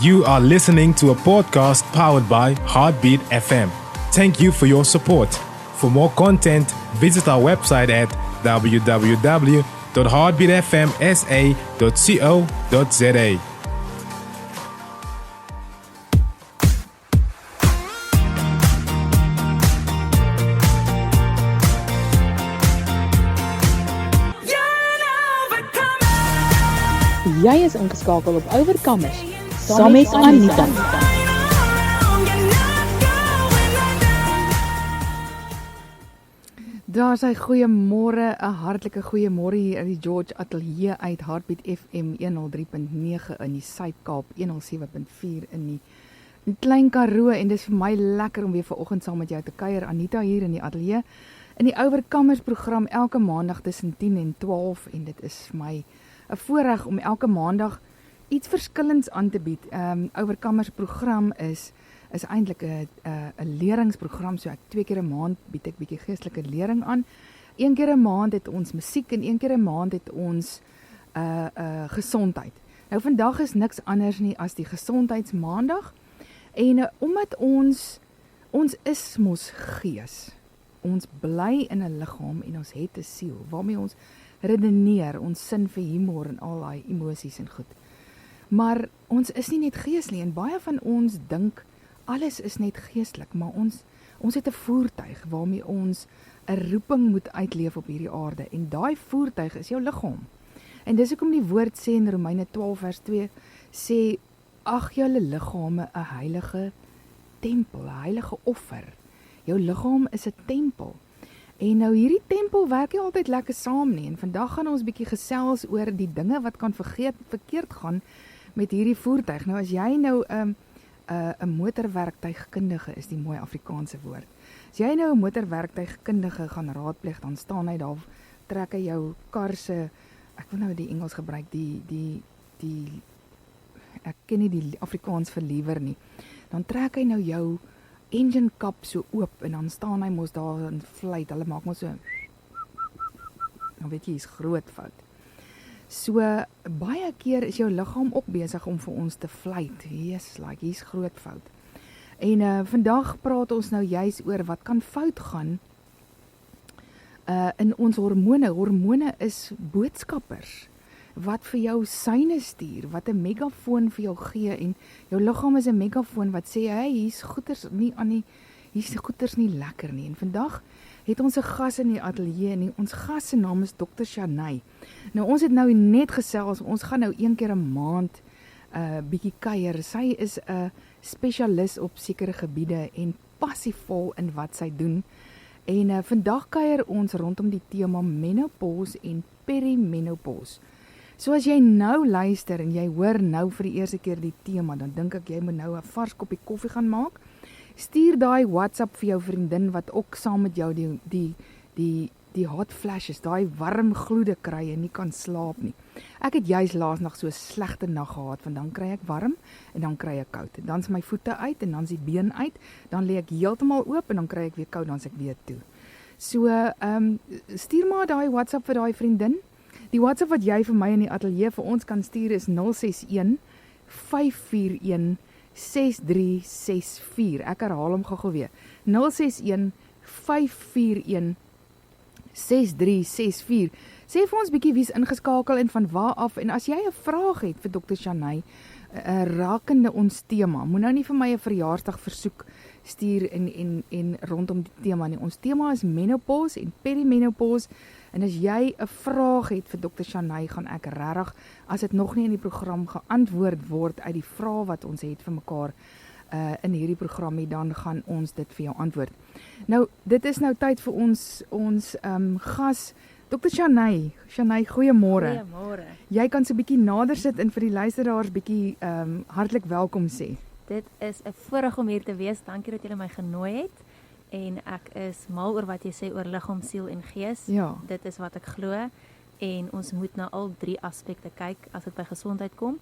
You are listening to a podcast powered by Heartbeat FM. Thank you for your support. For more content, visit our website at www.heartbeatfmsa.co.za. Jy is ingeskakel op Overkamers saam met Anita. Daar sy goeiemôre, 'n hartlike goeiemôre hier uit die George Ateljee uit Heartbeat FM 103.9 in die Suid-Kaap, 107.4 in die Klein Karoo, en dis vir my lekker om weer vanoggend saam met jou te kuier. Anita hier in die ateljee in die Overkamers program elke maandag tussen 10 en 12, en dit is vir my 'n voorreg om elke maandag iets verskillends aan te bied. Overkamers program is eintlik 'n leringsprogram, so ek 2 keer 'n maand bied ek bietjie geestelike lering aan. 1 keer 'n maand het ons musiek en 1 keer 'n maand het ons gesondheid. Nou vandag is niks anders nie as die gesondheidsmaandag, en omdat ons is mos gees. Ons bly in 'n liggaam en ons het 'n siel waarmee ons redeneer, ons sin vir humor en al daai emosies en goed. Maar ons is nie net gees nie, en baie van ons dink alles is net geestelik, maar ons het 'n voertuig waarmee ons 'n roeping moet uitleef op hierdie aarde, en daai voertuig is jou liggaam. En dis hoekom die woord sê in Romeine 12 vers 2 sê, ag julle liggame 'n heilige tempel, 'n heilige offer. Jou liggaam is 'n tempel. En nou hierdie tempel werk nie altyd lekker saam nie, en vandag gaan ons bietjie gesels oor die dinge wat kan verkeerd gaan met hierdie voertuig. Nou as jy nou 'n motorwerktuigkundige is die mooi Afrikaanse woord. As jy nou 'n motorwerktuigkundige gaan raadpleeg, dan staan hy daar, trek hy jou kar se, ek wil nou die Engels gebruik, die ek ken nie die Afrikaans vir liewer nie. Dan trek hy nou jou engine kap so oop, en dan staan hy mos daar en fluit. Hulle maak mos so, dan weet jy, is groot fout. So baie keer is jou liggaam ook besig om vir ons te fluit. Yes, like hier's groot fout. En vandag praat ons nou juis oor wat kan fout gaan in ons hormone. Hormone is boodskappers wat vir jou syne stuur, wat 'n megafoon vir jou gee, en jou liggaam is 'n megafoon wat sê, hey, hier's goeters nie lekker nie. En vandag het ons 'n gas in die ateljee, en ons gas se naam is Dr. Shanay. Nou ons het nou net gesels, ons gaan nou 1 keer 'n maand bietjie kuier. Sy is 'n spesialis op sekere gebiede en passievol in wat sy doen. En vandag kuier ons rondom die tema menopause en perimenopause. So as jy nou luister en jy hoor nou vir die eerste keer die tema, dan dink ek jy moet nou 'n vars koppie koffie gaan maak. Stuur daai WhatsApp vir jou vriendin wat ook saam met jou die hot flashes, daai warm gloede kry en nie kan slaap nie. Ek het juis laasnag so 'n slegte nag gehad, want dan kry ek warm en dan kry ek koud. Dan is my voete uit en dan is die been uit, dan lê ek heeltemal oop en dan kry ek weer koud, dan is ek weer toe. So stuur maar daai WhatsApp vir daai vriendin. Die WhatsApp wat jy vir my in die ateljee vir ons kan stuur is 061 541 6364. Ek herhaal hom gou weer. 061 541 6364. Sê vir ons bietjie wie's ingeskakel en van waar af, en as jy 'n vraag het vir Dr. Shanay rakende ons tema, moet nou nie vir my 'n verjaarsdag versoek stuur en rondom die tema nie. Ons tema is menopause en perimenopause, en as jy 'n vraag het vir Dr. Shanay, gaan ek regtig, as dit nog nie in die program geantwoord word uit die vrae wat ons het vir mekaar in hierdie program nie, dan gaan ons dit vir jou antwoord. Nou, dit is nou tyd vir ons gas, Dr. Shanay. Shanay, goeiemôre. Goeiemôre. Jy kan so 'n bietjie nader sit en vir die luisteraars bietjie hartlik welkom sê. Dit is 'n voorreg om hier te wees. Dankie dat julle my genooi het. En ek is mal oor wat jy sê oor liggaam, siel en gees. Ja. Dit is wat ek glo. En ons moet na al 3 aspekte kyk as dit by gesondheid kom.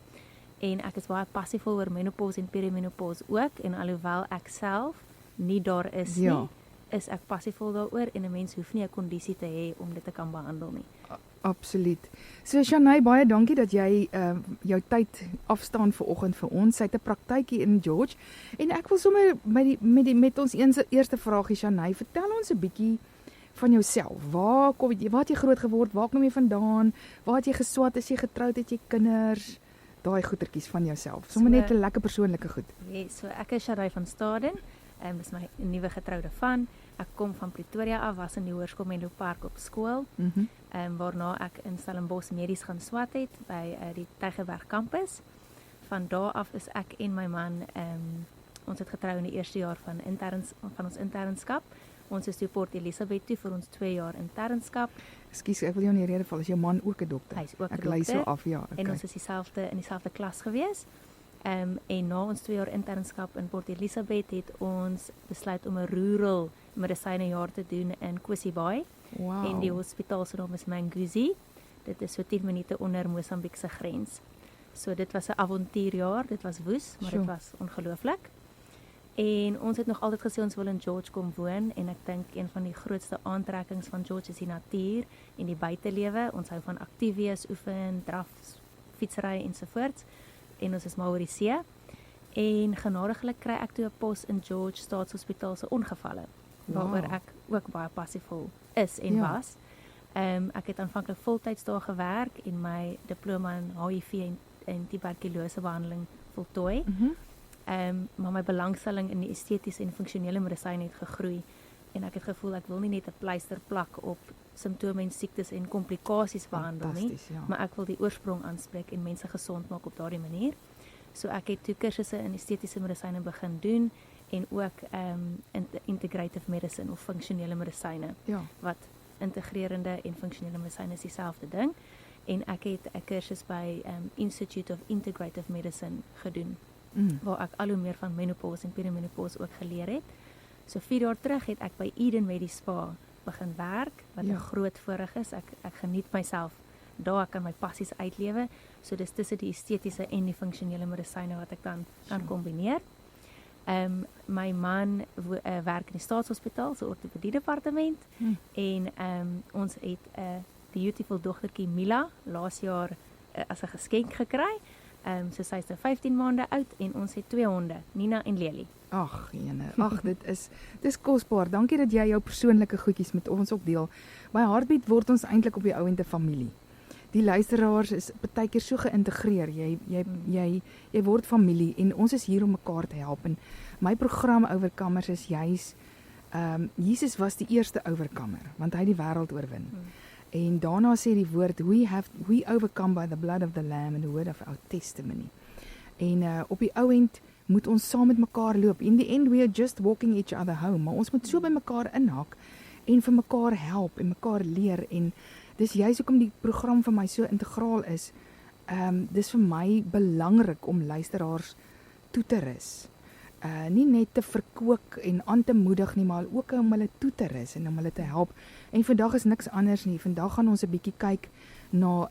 En ek is baie passievol oor menopause en perimenopause ook. En alhoewel ek self nie daar is nie, is ek passievol daaroor, en 'n mens hoef nie 'n kondisie te hê om dit te kan behandel nie. Absoluut. So Shanay, baie dankie dat jy jou tyd afstaan vanoggend vir ons. Sy het 'n praktyk hier in George. En ek wil sommer met ons eerste vraagie Shanay, vertel ons 'n bietjie van jouself. Waar het jy groot geword? Waar kom jy vandaan? Waar het jy geswat? Is jy getroud? Het jy kinders? Daai goetertjies van jouself. Sommer net 'n lekker persoonlike goed. Yes, so ek is Shanay van Staden. Dis my nuwe getroude van. Ek kom van Pretoria af, was in die Hoërskool Menlo Park op skool. Waarna ek in Stellenbosch medies gaan swat het by die Tygerberg kampus. Van daar af is ek en my man, ons het getrou in die eerste jaar van ons internskap. Ons is toe Port Elizabeth toe vir ons 2 jaar internskap. Ekskuus, ek wil jou nie rede val, is jou man ook 'n dokter? Hy is ook 'n dokter. Ek lei so af, ja. Okay. En ons is in dieselfde klas gewees. En na ons 2 jaar internskap in Port Elizabeth het ons besluit om 'n rural medisynejaar te doen in Kwesibaai. Wow. En die hospitaal se naam is Manguzi. Dit is so 10 minute onder Mosambiek se grens. So dit was 'n avontuurjaar, dit was woes, maar dit was ongelooflik. En ons het nog altyd gesê ons wil in George kom woon en ek dink een van die grootste aantrekkings van George is die natuur en die buitelewe. Ons hou van aktief wees, oefen, draf, fietsry ensovoorts. En ons is maar oor die see. En genadiglik kry ek toe 'n pos in George Staatshospitaal se ongevalle, waaroor ek ook baie passievol is en was. Ek het aanvanklik voltyds daar gewerk en my diploma in HIV en tuberkulose behandeling voltooi. Maar my belangstelling in die estetiese en funksionele medisyne het gegroei en ek het gevoel ek wil nie net 'n pleister plak op simptome en siektes en komplikasies behandel nie, maar ek wil die oorsprong aanspreek en mense gesond maak op daardie manier. So ek het toe kursusse in estetiese medisyne begin doen en ook integrative medicine of funksionele medisyne, wat integrerende en funksionele medisyne is dieselfde ding. En ek het 'n kursus by Institute of Integrative Medicine gedoen, waar ek al hoe meer van menopause en perimenopause ook geleer het. So 4 jaar terug het ek by Eden Medispa begin werk, wat 'n groot voorreg is. Ek geniet myself daar, ek kan my passies uitlewe. So dis tussen die estetiese en die funksionele medisyne wat ek dan kan kombineer. My man werk in die Staatshospitaal se ortopedie departement en ons het 'n beautiful dogtertjie Mila laas jaar as 'n geskenk gekry. So sy is 15 maande oud en ons het 2 honde, Nina en Lely. Ag, dis kosbaar. Dankie dat jy jou persoonlike goedjies met ons ook deel. By Heartbeat word ons eintlik op die ou end 'n familie. Die luisteraars is baie keer so geïntegreer. Jy word familie en ons is hier om mekaar te help. En my program Oorkamers is juis Jesus was die eerste oorkamer, want hy het die wêreld oorwin. En daarna sê die woord, we overcome by the blood of the lamb and the word of our testimony. En op die ou end moet ons saam met mekaar loop. In the end we are just walking each other home, maar ons moet so by mekaar inhak en vir mekaar help en mekaar leer. En dis juist hoekom die program vir my so integraal is. Dis vir my belangrik om luisteraars toe te rus. Nie net te verkoop en aan te moedig nie, maar ook om hulle toe te rus en om hulle te help. En vandag is niks anders nie. Vandag gaan ons 'n bietjie kyk na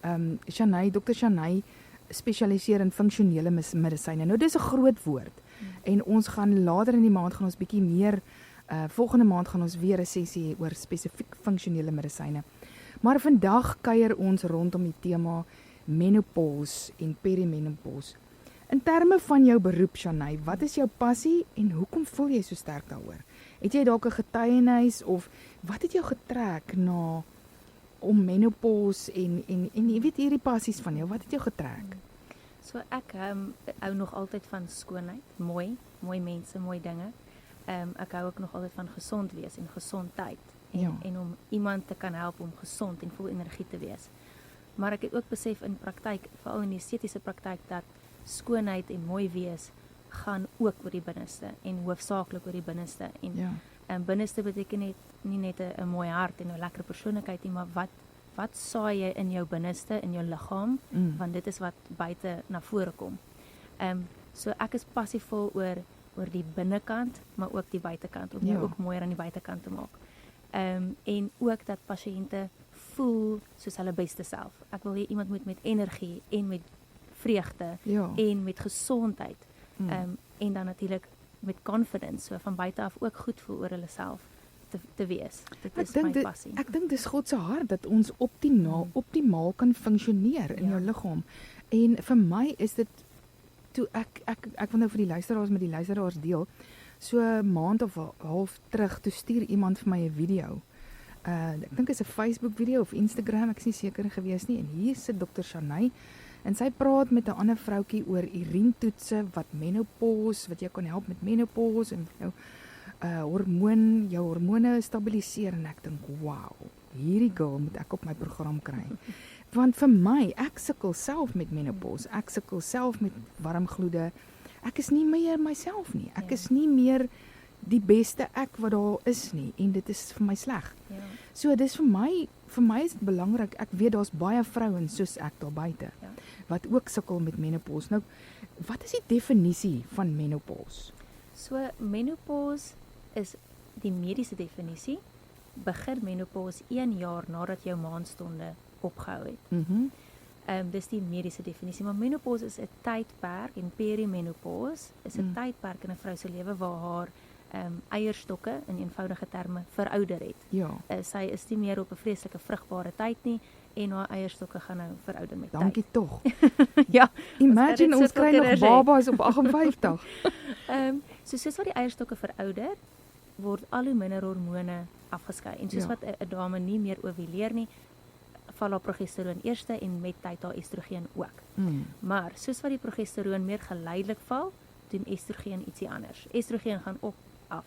Shanay, Dr. Shanay spesialiseer in funksionele medisyne. Nou dis 'n groot woord. En ons gaan later in die maand gaan ons bietjie meer volgende maand gaan ons weer 'n sessie oor spesifiek funksionele medisyne. Maar vandag kuier ons rondom die tema menopause en perimenopause. In terme van jou beroep, Shanay, wat is jou passie en hoekom voel jy so sterk daaroor? Het jy dalk 'n getuienis of wat het jou getrek na om menopause en jy weet hierdie passies van jou, wat het jou getrek? So ek hou nog altyd van skoonheid, mooi mense, mooi dinge. Ek hou ook nog altyd van gesond wees en gesondheid en om iemand te kan help om gesond en vol energie te wees. Maar ek het ook besef in praktyk, veral in die estetiese praktyk, dat skoonheid en mooi wees gaan ook oor die binneste en hoofsaaklik oor die binneste. En binneste beteken nie net 'n mooi hart en 'n lekker persoonlikheid nie, maar wat saai jy in jou binneste, in jou liggaam, want dit is wat buite na vore kom. So ek is passievol oor die binnekant, maar ook die buitekant, om jou ook mooier aan die buitekant te maak. En ook dat pasiënte voel soos hulle beste self. Ek wil hê iemand moet met energie en met vreugde en met gesondheid en dan natuurlik met confidence, so van buite af ook goed voel oor hulle self te wees. Dit Ek is dink my dit- passie. Ek dink dis God se hart dat ons optimaal kan funksioneer in Ja. jou liggaam. En vir my is dit toe ek wil nou vir die luisteraars met die luisteraars deel. So 'n maand of 'n half terug toe stuur iemand vir my 'n video. Ek dink dit is 'n Facebook video of Instagram, ek is nie seker gewees nie. En hier sit Dr. Shanay en sy praat met 'n ander vroutjie oor urinetoetse wat menopause, wat jou kan help met menopause en jou jou hormone stabiliseer en ek dink, wow, hierdie girl moet ek op my program kry. Want vir my, ek sukkel self met menopause, ek sukkel self met warm gloede. Ek is nie meer myself nie. Ek Ja. is nie meer die beste ek wat daar is nie en dit is vir my sleg. Ja. So dis vir my is dit belangrik. Ek weet daar's baie vrouens soos ek daar buite Ja. wat ook sukkel met menopause. Nou, wat is die definisie van menopause? So menopause is die mediese definisie. Begin menopause 1 jaar nadat jou maanstonde opgehou het. Dis die mediese definisie, maar menopause is 'n tydperk en perimenopause is 'n tydperk in 'n vrou se lewe waar haar eierstokke in eenvoudige terme verouder het. Ja. Sy is nie meer op 'n vreeslike vrugbare tyd nie en haar eierstokke gaan nou verouder met Dankie tog. tyd. Ja. Imagine dit ons kry nog soveel babas op 58. So soos wat die eierstokke verouder, word al hoe minder hormone afgeskei. En soos Ja. wat 'n dame nie meer ovuleer nie, val haar progesteroon eerste en met tyd haar estrogen ook. Maar soos wat die progesteroon meer geleidelik val, doen estrogen ietsie anders. Estrogen gaan op, af,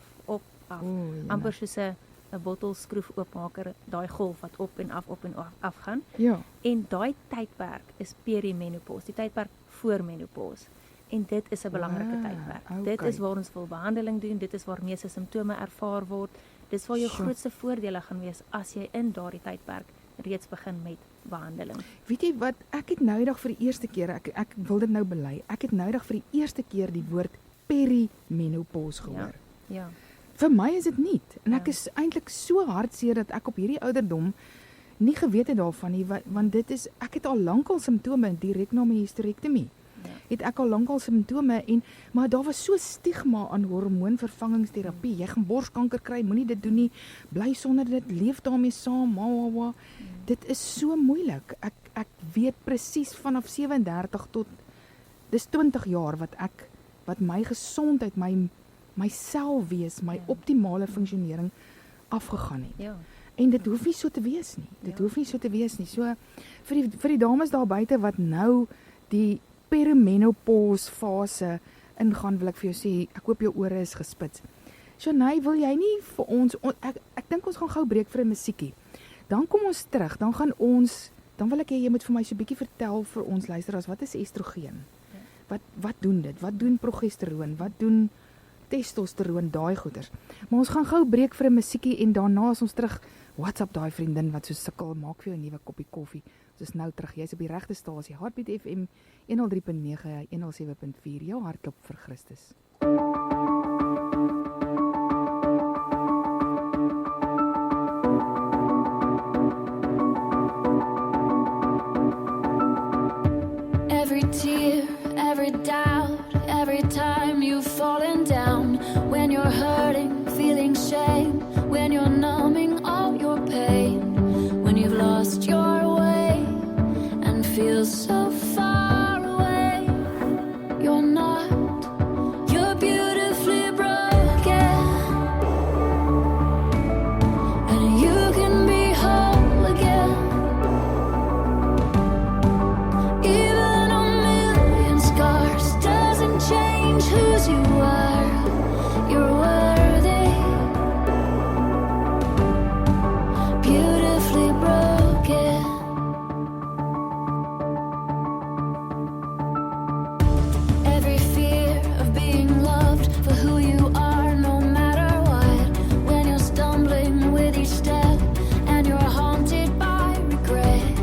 amper soos 'n bottelskroef oopmaker, daai golf wat op en af gaan. Ja. En daai tydperk is perimenopause, die tydperk voor menopause. En dit is 'n belangrike tydperk. Dit is waar ons wil behandeling doen, dit is waar meeste simptome ervaar word. Dis waar jou grootste voordele gaan wees as jy in daardie tydperk reeds begin met behandeling. Weet jy wat, ek het noudag vir die eerste keer, ek wil dit nou bely, ek het noudag vir die eerste keer die woord perimenopause gehoor. Ja. Vir my is dit nuut en ek Ja. is eintlik so hartseer dat ek op hierdie ouderdom nie geweet het daarvan nie, want dit is, ek het al lankal simptome direk na my hysterektomie. Ja. Het ek al lankal simptome maar daar was so stigma aan hormoonvervangingsterapie. Jy gaan borskanker kry, moenie dit doen nie. Bly sonder dit, leef daarmee saam. Dit is so moeilik. Ek weet presies vanaf 37 tot dis 20 jaar wat my gesondheid, my selfwees, my optimale funksionering afgegaan het. Ja. En dit hoef nie so te wees nie. Dit hoef nie so te wees nie. So vir die dames daar buite wat nou die perimenopause fase ingaan, wil ek vir jou sê, ek hoop jou ore is gespits. Shanay, wil jy nie vir ons ek dink ons gaan gou breek vir 'n musiekie. Dan kom ons terug, dan wil ek hê jy moet vir my so 'n bietjie vertel vir ons luisteraars, wat is estrogen? Wat doen dit? Wat doen progesteroon? Wat doen testosteroon, daai goeters? Maar ons gaan gou breek vir 'n musiekie en daarna is ons terug. WhatsApp daai vriendin wat so sukkel, maak vir jou 'n nuwe koppie koffie. Ons is nou terug. Jy's op die regte stasie. Heartbeat FM 103.9, 107.4. Jou hartklop vir Christus. Every tear, every doubt, every time you've fallen down, when you're hurting, feeling shame, when you're numbing all your pain, when you've lost your way and feel so far away, you're not, you're beautifully broken, and you can be whole again. Even a million scars doesn't change whose you are. You're worthy, beautifully broken. Every fear of being loved for who you are, no matter what. When you're stumbling with each step and you're haunted by regret,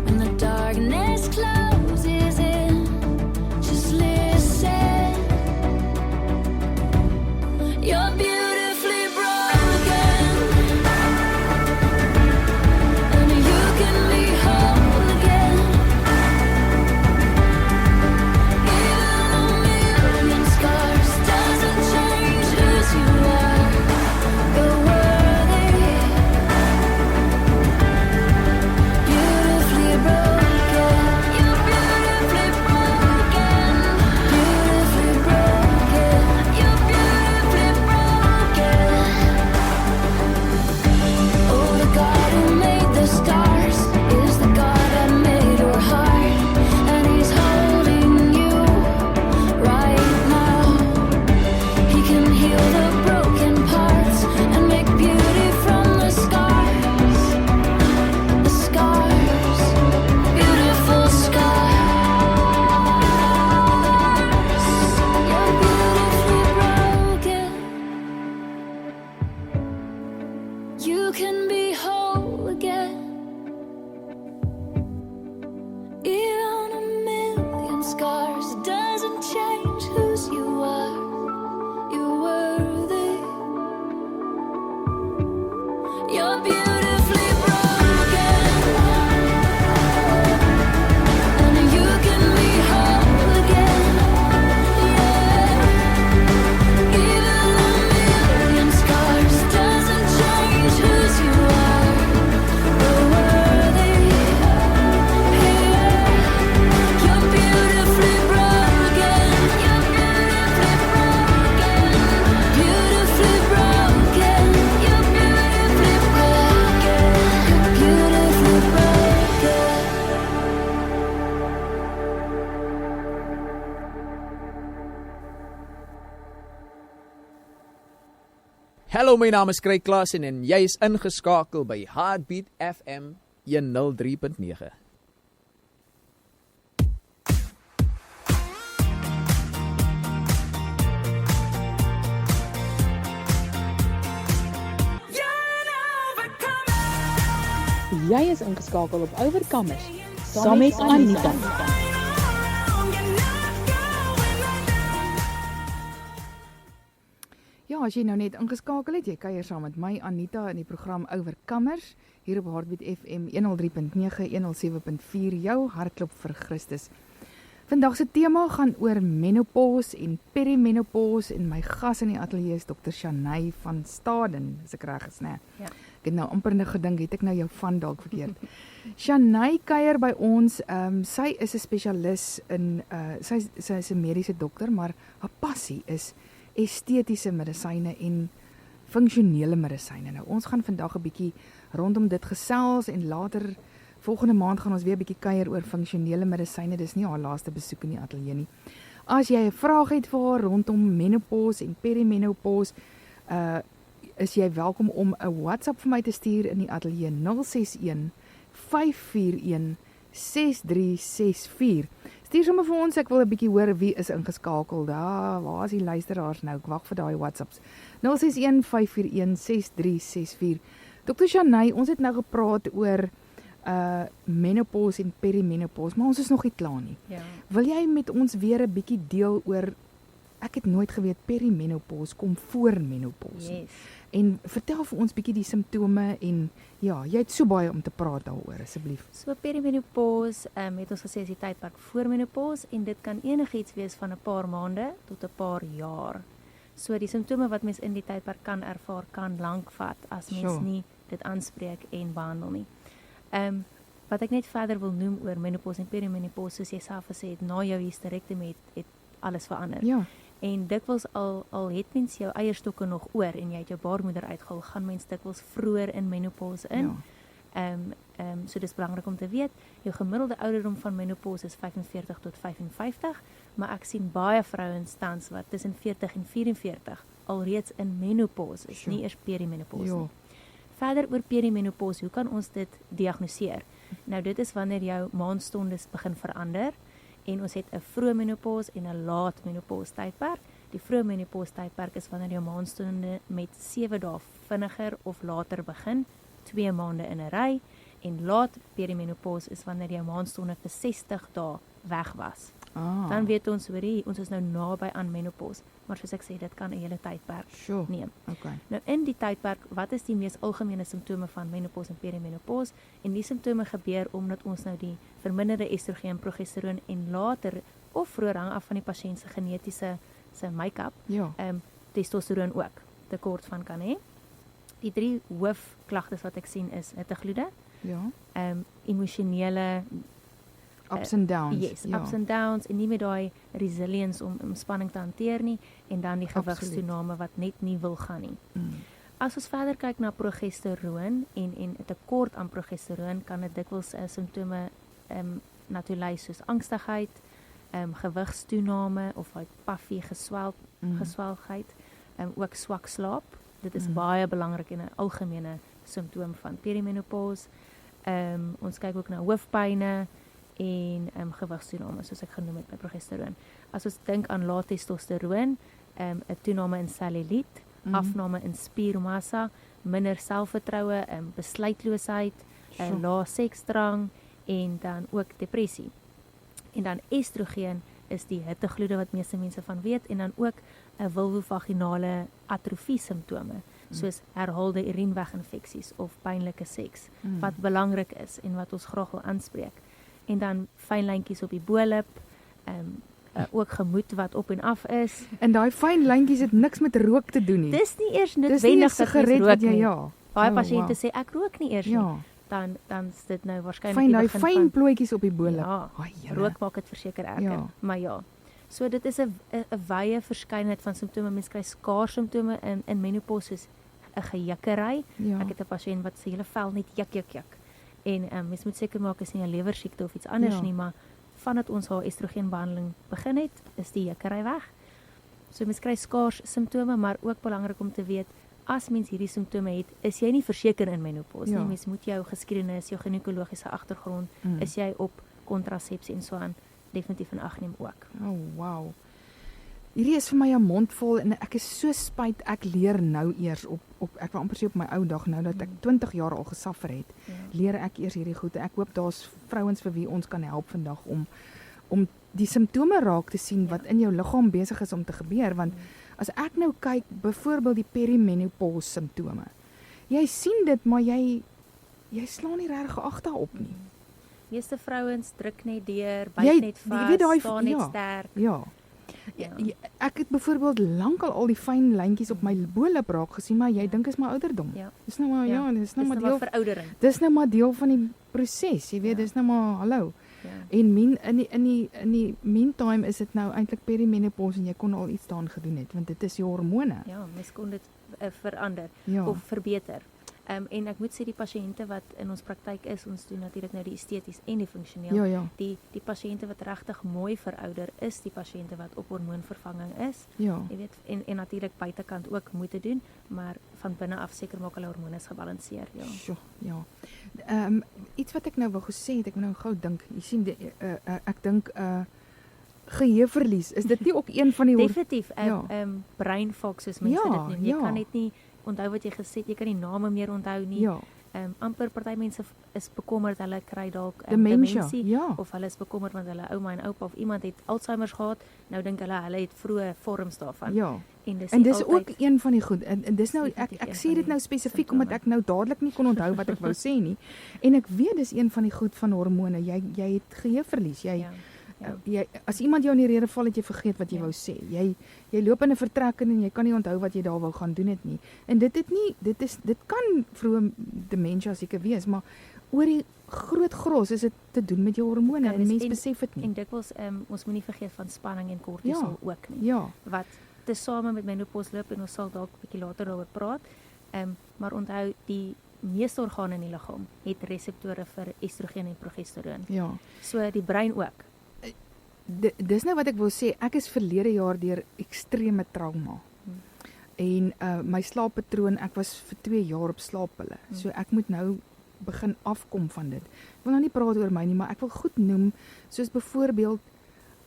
when the darkness closes in, just listen. You're beautifully broken, and you can be whole again. Even a million scars doesn't change million scars doesn't change whose you are. You're worthy. You're beautifully broken, and you can be whole again. Yeah, even a million scars doesn't change whose you are. You're worthy. Yeah, you're beautifully broken. You're beautifully broken. Beautifully broken. You're beautifully broken. You're beautifully broken. Hallo, my naam is Craig Klassen en jy is ingeskakel by Heartbeat FM 103.9. Jy is ingeskakel op Overcomers saam met Anita. Ja, as jy nou net ingeskakel het, jy kuier saam met my Anita in die program Overcomers hier op Heartbeat FM 103.9 107.4 jou hartklop vir Christus. Vandag se tema gaan oor menopause en perimenopause en my gas in die ateljee is Dr. Shanay van Staden, as ek reg is, né? Ja. Ek het nou amper net gedink, het ek nou jou van dalk verkeerd. Shanay kuier by ons, sy is 'n spesialis in, sy is 'n mediese dokter, maar haar passie is estetiese medisyne en funksionele medisyne. Nou, ons gaan vandag 'n bietjie rondom dit gesels en later volgende maand gaan ons weer 'n bietjie kuier oor funksionele medisyne. Dis nie haar laaste besoek in die ateljee nie. As jy 'n vraag het vir haar rondom menopause en perimenopause, is jy welkom om 'n WhatsApp vir my te stuur in die ateljee 061 541 6364. Stuur sommer vir ons, ek wil 'n bietjie hoor wie is ingeskakel. Waar is die luisteraars nou? Ek wag vir daai WhatsApps. 061 541 6364. Dr. Shanay, ons het nou gepraat oor menopause en perimenopause, maar ons is nog nie klaar nie. Ja. Wil jy met ons weer 'n bietjie deel oor, ek het nooit geweet perimenopause kom voor menopause. Yes. En vertel vir ons bietjie die simptome en ja, jy het so baie om te praat daaroor, asseblief. So perimenopause, het ons gesê is die tydperk voor menopause en dit kan enigiets wees van 'n paar maande tot 'n paar jaar. So die simptome wat mens in die tydperk kan ervaar kan lank vat as mens Sure. nie dit aanspreek en behandel nie. Wat ek net verder wil noem oor menopause en perimenopause, soos jy self gesê het, na jou hysterektomie het alles verander. Ja, En dikwels al het mens jou eierstokke nog oor en jy het jou baarmoeder uitgehaal, gaan mens dikwels vroeër in menopause in. ja. So dis belangrik om te weet, jou gemiddelde ouderdom van menopause is 45 tot 55, maar ek sien baie vrouens tans wat tussen 40 en 44 alreeds in menopause is, Sure. nie eers perimenopause Ja. nie. Verder oor perimenopause, hoe kan ons dit diagnoseer? Nou dit is wanneer jou maandstondes begin verander en ons het 'n vroeë menopause en 'n laat menopause tydperk. Die vroeë menopause tydperk is wanneer jou maanstonde met 7 dae vinniger of later begin, 2 maande in 'n ry, en laat perimenopause is wanneer jou maanstonde vir 60 dae weg was. Dan weet ons, hoorie, ons is nou naby aan menopause, maar soos ek sê, dit kan 'n hele tydperk Sure. neem. Okay. Nou in die tydperk, wat is die mees algemene simptome van menopause en perimenopause? En die simptome gebeur omdat ons nou die verminderde estrogen, progesteroon en later of vroeër hang af van die pasiënt se genetiese make-up, Ja. testosteroon ook tekort van kan hê. Die 3 hoofklagtes wat ek sien is hittegloede, Ja. emosionele Ups and downs. yes, ja. ups and downs en nie met daai resilience om spanning te hanteer nie, en dan die Absoluut. gewigstoename wat net nie wil gaan nie. Mm. As ons verder kyk na progesteroon en 'n tekort aan progesteroon, kan dit dikwels simptome na toe lei soos angstigheid, gewigstoename of daai puffy geswelgheid, ook swak slaap. Dit is baie belangrik en 'n algemene simptoom van perimenopause. Ons kyk ook na hoofpyne en gewigstoename, soos ek genoem het met progesteroon. As ons dink aan lae testosteroon, 'n toename in selluliet, afname in spiermassa, minder selfvertroue, besluitloosheid, Sure. lae seksdrang en dan ook depressie. En dan estrogen is die hittegloede wat meeste mense van weet en dan ook 'n vulvovaginale atrofie simptome soos herhaalde urineweginfeksies of pynlike seks wat belangrik is en wat ons graag wil aanspreek. En dan fyn lyntjies op die bo-lip, ook gemoed wat op en af is. En daai fyn lyntjies het niks met rook te doen nie. Dis nie eers Dis nie 'n noodwendig dat jy sigaret rook wat jy nie. ja. Baie Oh, pasiënte wow. sê ek rook nie eers Ja. nie. Dan is dit nou waarskynlik Fyn die daai begin fyn van plooitjies op die bo-lip. ja, Ai, Here. rook maak dit verseker erger. Ja. Maar ja. So dit is 'n wye verskeidenheid van simptome. Mens kry skaars simptome in menopause soos 'n gejikkery. Ja. Ek het 'n pasiënt wat sy hele vel net juk. En mens moet seker maak is nie 'n lewersiekte of iets anders Ja. nie, maar vandat ons haar estrogenbehandeling begin het, is die jukkery weg. So mens kry skaars simptome, maar ook belangrik om te weet as mens hierdie simptome het, is jy nie verseker in menopause Ja. nie. Mens moet jou geskiedenis, jou ginekologiese agtergrond, is jy op kontrasepsie en so aan definitief in ag neem ook. Oh, wow. Hierdie is vir my 'n mond vol en ek is so spyt ek leer nou eers op ek wil amper sê op my ou dag nou dat ek 20 jaar al gesuffer het. Ja. Leer ek eers hierdie goed. Ek hoop daar's vrouens vir wie ons kan help vandag om die simptome raak te sien wat in jou liggaam besig is om te gebeur want as ek nou kyk byvoorbeeld die perimenopause simptome. Jy sien dit maar jy slaan nie regtig ag daarop nie. Meeste vrouens druk net deur, Jy- byt net jy weet daai- vas, staan net ja. sterk. Ja. Ja. Ek het byvoorbeeld lankal al die fyn lyntjies op my bo-lip raak gesien, maar jy dink is my ouderdom. Ja. Dis nou maar ja, dis nou Dis maar nou maar deel. veroudering. Dis nou maar deel van die proses, jy weet, dis nou maar hallo. Ja. En in die meantime is dit nou eintlik perimenopause en jy kon al iets daaraan gedoen het want dit is jou hormone. Ja, mens kon dit verander Ja. of verbeter. En ek moet sê die pasiënte wat in ons praktyk is, ons doen natuurlik nou die esteties en die funksioneel. Ja, ja. Die pasiënte wat regtig mooi verouder is die pasiënte wat op hormoonvervanging is. Ja. Jy weet en natuurlik buitekant ook moet doen, maar van binne af seker maak hulle hormone is gebalanseer, ja. Sjoe, ja. Iets wat ek nou wou gesê het, ek moet nou gou dink. Jy sien ek dink geheueverlies. Is dit nie ook een van die Definitief ja. brain fog soos mense Ja, dit noem. Jy ja. kan net nie onthou wat jy gesê het, jy kan die name meer onthou nie. Ja. Amper party mense is bekommerd hulle kry dalk Dementia, demensie ja. of hulle is bekommerd want hulle ouma en oupa of iemand het Alzheimer's gehad. Nou dink hulle het vroeë vorms daarvan. Ja. En dis, En nie dis ook altyd- een van die goed. En dis nou definitief ek een sê van dit die nou spesifiek simptome. omdat ek nou dadelik nie kon onthou wat ek wou sê nie. En ek weet dis een van die goed van hormone. Jy het geheueverlies. ja. Jy as iemand jou in die rede val het jy vergeet wat jy Ja. wou sê. Jy loop in 'n vertrek in en jy kan nie onthou wat jy daar wou gaan doen het nie. En dit kan vroeë dementia seker wees, maar oor die groot gros is dit te doen met jou hormone Kan en wees. mense En- besef dit nie. En dikwels ons moenie vergeet van spanning en kortisol ook nie. Ja. Wat tesame met menopause loop en ons sal dalk 'n bietjie later daaroor praat. Maar onthou die meeste organe in die liggaam het reseptore vir estrogen en progesteroon. Ja. So die brein ook. Dis nou wat ek wil sê, ek is verlede jaar deur ekstreme trauma. En my slaappatroon, ek was vir 2 jaar op slaappille. So ek moet nou begin afkom van dit. Ek wil nou nie praat oor my nie, maar ek wil goed noem soos byvoorbeeld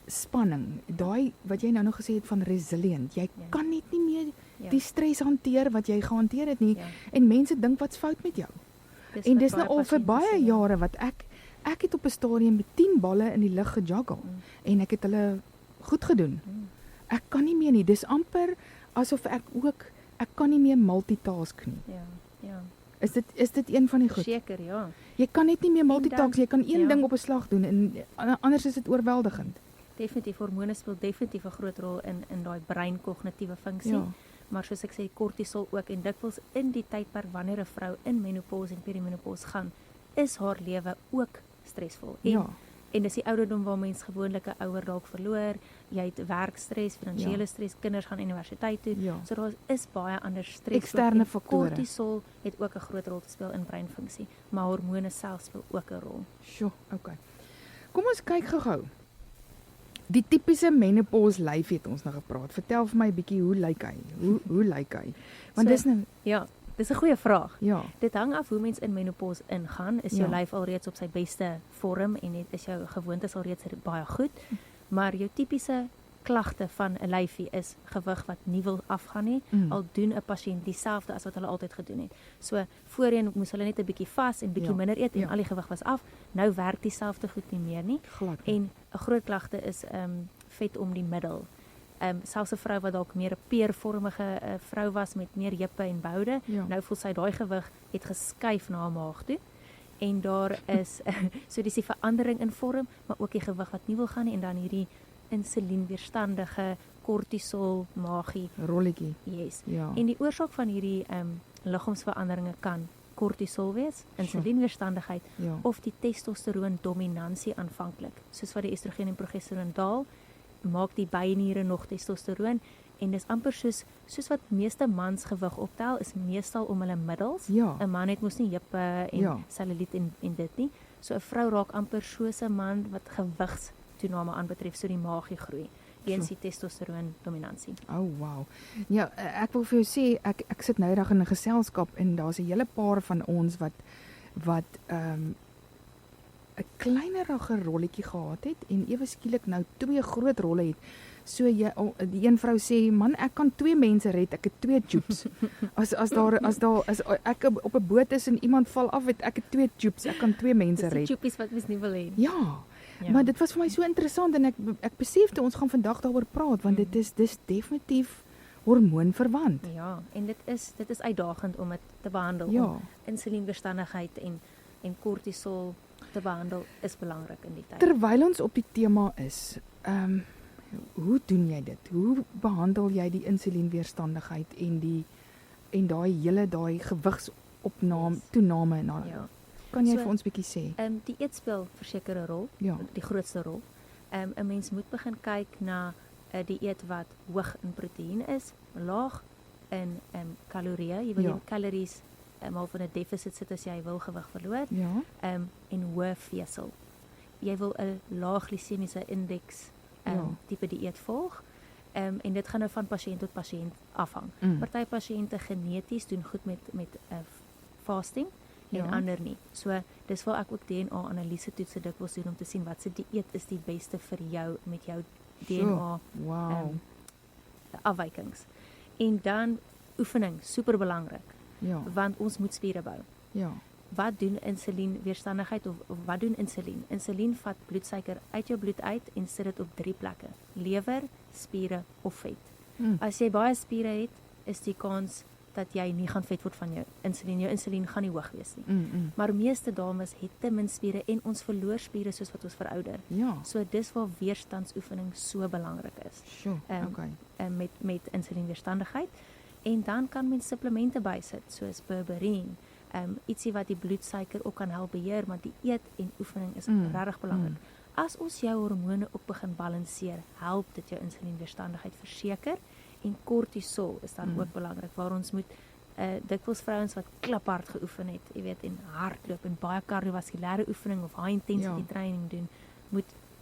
spanning. Daai wat jy nou nog gesê het van resilient. Jy Ja. kan net nie meer Ja. die stres hanteer wat jy gehanteer het nie. Ja. En mense dink wat's fout met jou. En wat dis nou al vir pasiënte baie sê, ja. jare wat ek het op 'n stadium met 10 balle in die lug gejuggle en ek het hulle goed gedoen. Ek kan nie meer nie. Dis amper asof ek kan nie meer multitask nie. Ja. Is dit een van die goed? Seker, ja. Jy kan net nie meer multitask, jy kan een ja. ding op 'n slag doen en anders is dit oorweldigend. Definitief hormone speel definitief 'n groot rol in daai brein kognitiewe funksie. Ja. Maar soos ek sê kortisol ook en dikwels in die tydperk wanneer 'n vrou in menopause en perimenopause gaan, is haar lewe ook stresvol. Ja. En dis die ouderdom waar mens gewoonlik 'n ouer dalk verloor, jy het werkstres, finansiële Ja. stres, kinders gaan universiteit toe. Ja. So daar is baie ander stres. Externe faktore. Kortisol het ook 'n groot rol te speel in breinfunksie, maar hormone self speel ook 'n rol. Sjoe, okay. Kom ons kyk gou-gou. Die tipiese menopause lyf het ons nou gepraat. Vertel vir my 'n bietjie hoe lyk hy? Hoe lyk hy? Want So- dis nou Ja, dis 'n goeie vraag. ja. Dit hang af hoe mens in menopause ingaan. Is jou Ja. lyf alreeds op sy beste vorm en is jou gewoontes alreeds baie goed. Maar jou tipiese klagte van 'n lyfie is gewig wat nie wil afgaan nie, al doen 'n pasiënt dieselfde as wat hulle altyd gedoen het. So voorheen moes hulle net 'n bietjie vas en bietjie minder eet en al die gewig was af. Nou werk dieselfde goed nie meer nie. Glad. En 'n groot klagte is vet om die middel. Selfs 'n vrou wat dalk meer 'n peervormige vrou was met meer heupe en boude, nou voel sy daai gewig het geskuif na haar maag toe. En daar is so dis die verandering in vorm, maar ook die gewig wat nie wil gaan nie en dan hierdie insulienweerstandige kortisol maagie rolletjie. Yes. Ja. En die oorsaak van hierdie liggaamsveranderinge kan kortisol wees, insulienweerstandigheid of die testosteroon dominansie aanvanklik. Soos wat die estrogen en progesteroon daal, maak die byniere nog testosteroon en dis amper soos wat meeste mans gewig optel is meestal om hulle middels. 'n Man het mos nie heupe en selluliet en dit nie. So 'n vrou raak amper soos 'n man wat gewigstoename aanbetref, so die maagie groei. Weens die testosteroon dominansie. Oh wow. Ja, ek wil vir jou sê ek sit nou eendag in 'n geselskap en daar's 'n hele paar van ons wat 'n kleinerige rolletjie gehad het en ewe skielik nou 2 groot rolle het. So die een vrou sê, man, ek kan 2 mense red, ek het 2 tubes. As ek op 'n boot is en iemand val af, ek het 2 tubes, ek kan 2 mense red. Dis die tubies wat mens nie wil hê. Ja. Maar dit was vir my so interessant en ek besef toe ons gaan vandag daaroor praat want dit is definitief hormoonverwant. Ja, en dit is uitdagend om dit te behandel. Om insulienweerstandigheid en kortisol te behandel is belangrik in die tyd. Terwyl ons op die tema is, hoe doen jy dit? Hoe behandel jy die insulienweerstandigheid en daai gewigsopname toename na? Kan jy vir ons bietjie sê? Die eet speel verseker 'n rol, die grootste rol. 'n Mens moet begin kyk na 'n dieet wat hoog in proteïen is, laag in kalorieë. Jy wil jou calories mal van 'n deficit sit as jy wil gewig verloor. En hoë vesel. Jy wil 'n laag glisemiese indeks tipe dieet volg. En dit gaan nou van pasiënt tot pasiënt afhang. Party pasiënte geneties doen goed met fasting en ander nie. So dis waar ek ook DNA-analise toetse dikwels doen om te sien wat se dieet is die beste vir jou met jou DNA afwykings. En dan oefening, super belangrik. Want ons moet spiere bou. Wat doen insulienweerstandigheid of wat doen insulien? Insulien vat bloedsuiker uit jou bloed uit en sit dit op 3 plekke: lewer, spiere of vet. As jy baie spiere het, is die kans dat jy nie gaan vet word van jou insulien. Jou insulien gaan nie hoog wees nie. Maar meeste dames het te min spiere en ons verloor spiere soos wat ons verouder. So dis waar weerstandsoefening so belangrik is. Met insulienweerstandigheid. En dan kan mens supplemente bysit, soos berberine, ietsie wat die bloedsuiker ook kan help beheer, maar die eet en oefening is regtig belangrik. As ons jou hormone ook begin balanseer, help dit jou insulienweerstandigheid verseker. En kortisol is dan ook belangrik, waar ons moet dikwels vrouens wat kliphard geoefen het, jy weet, en hardloop en baie kardiovaskulêre oefening of high intensity training doen,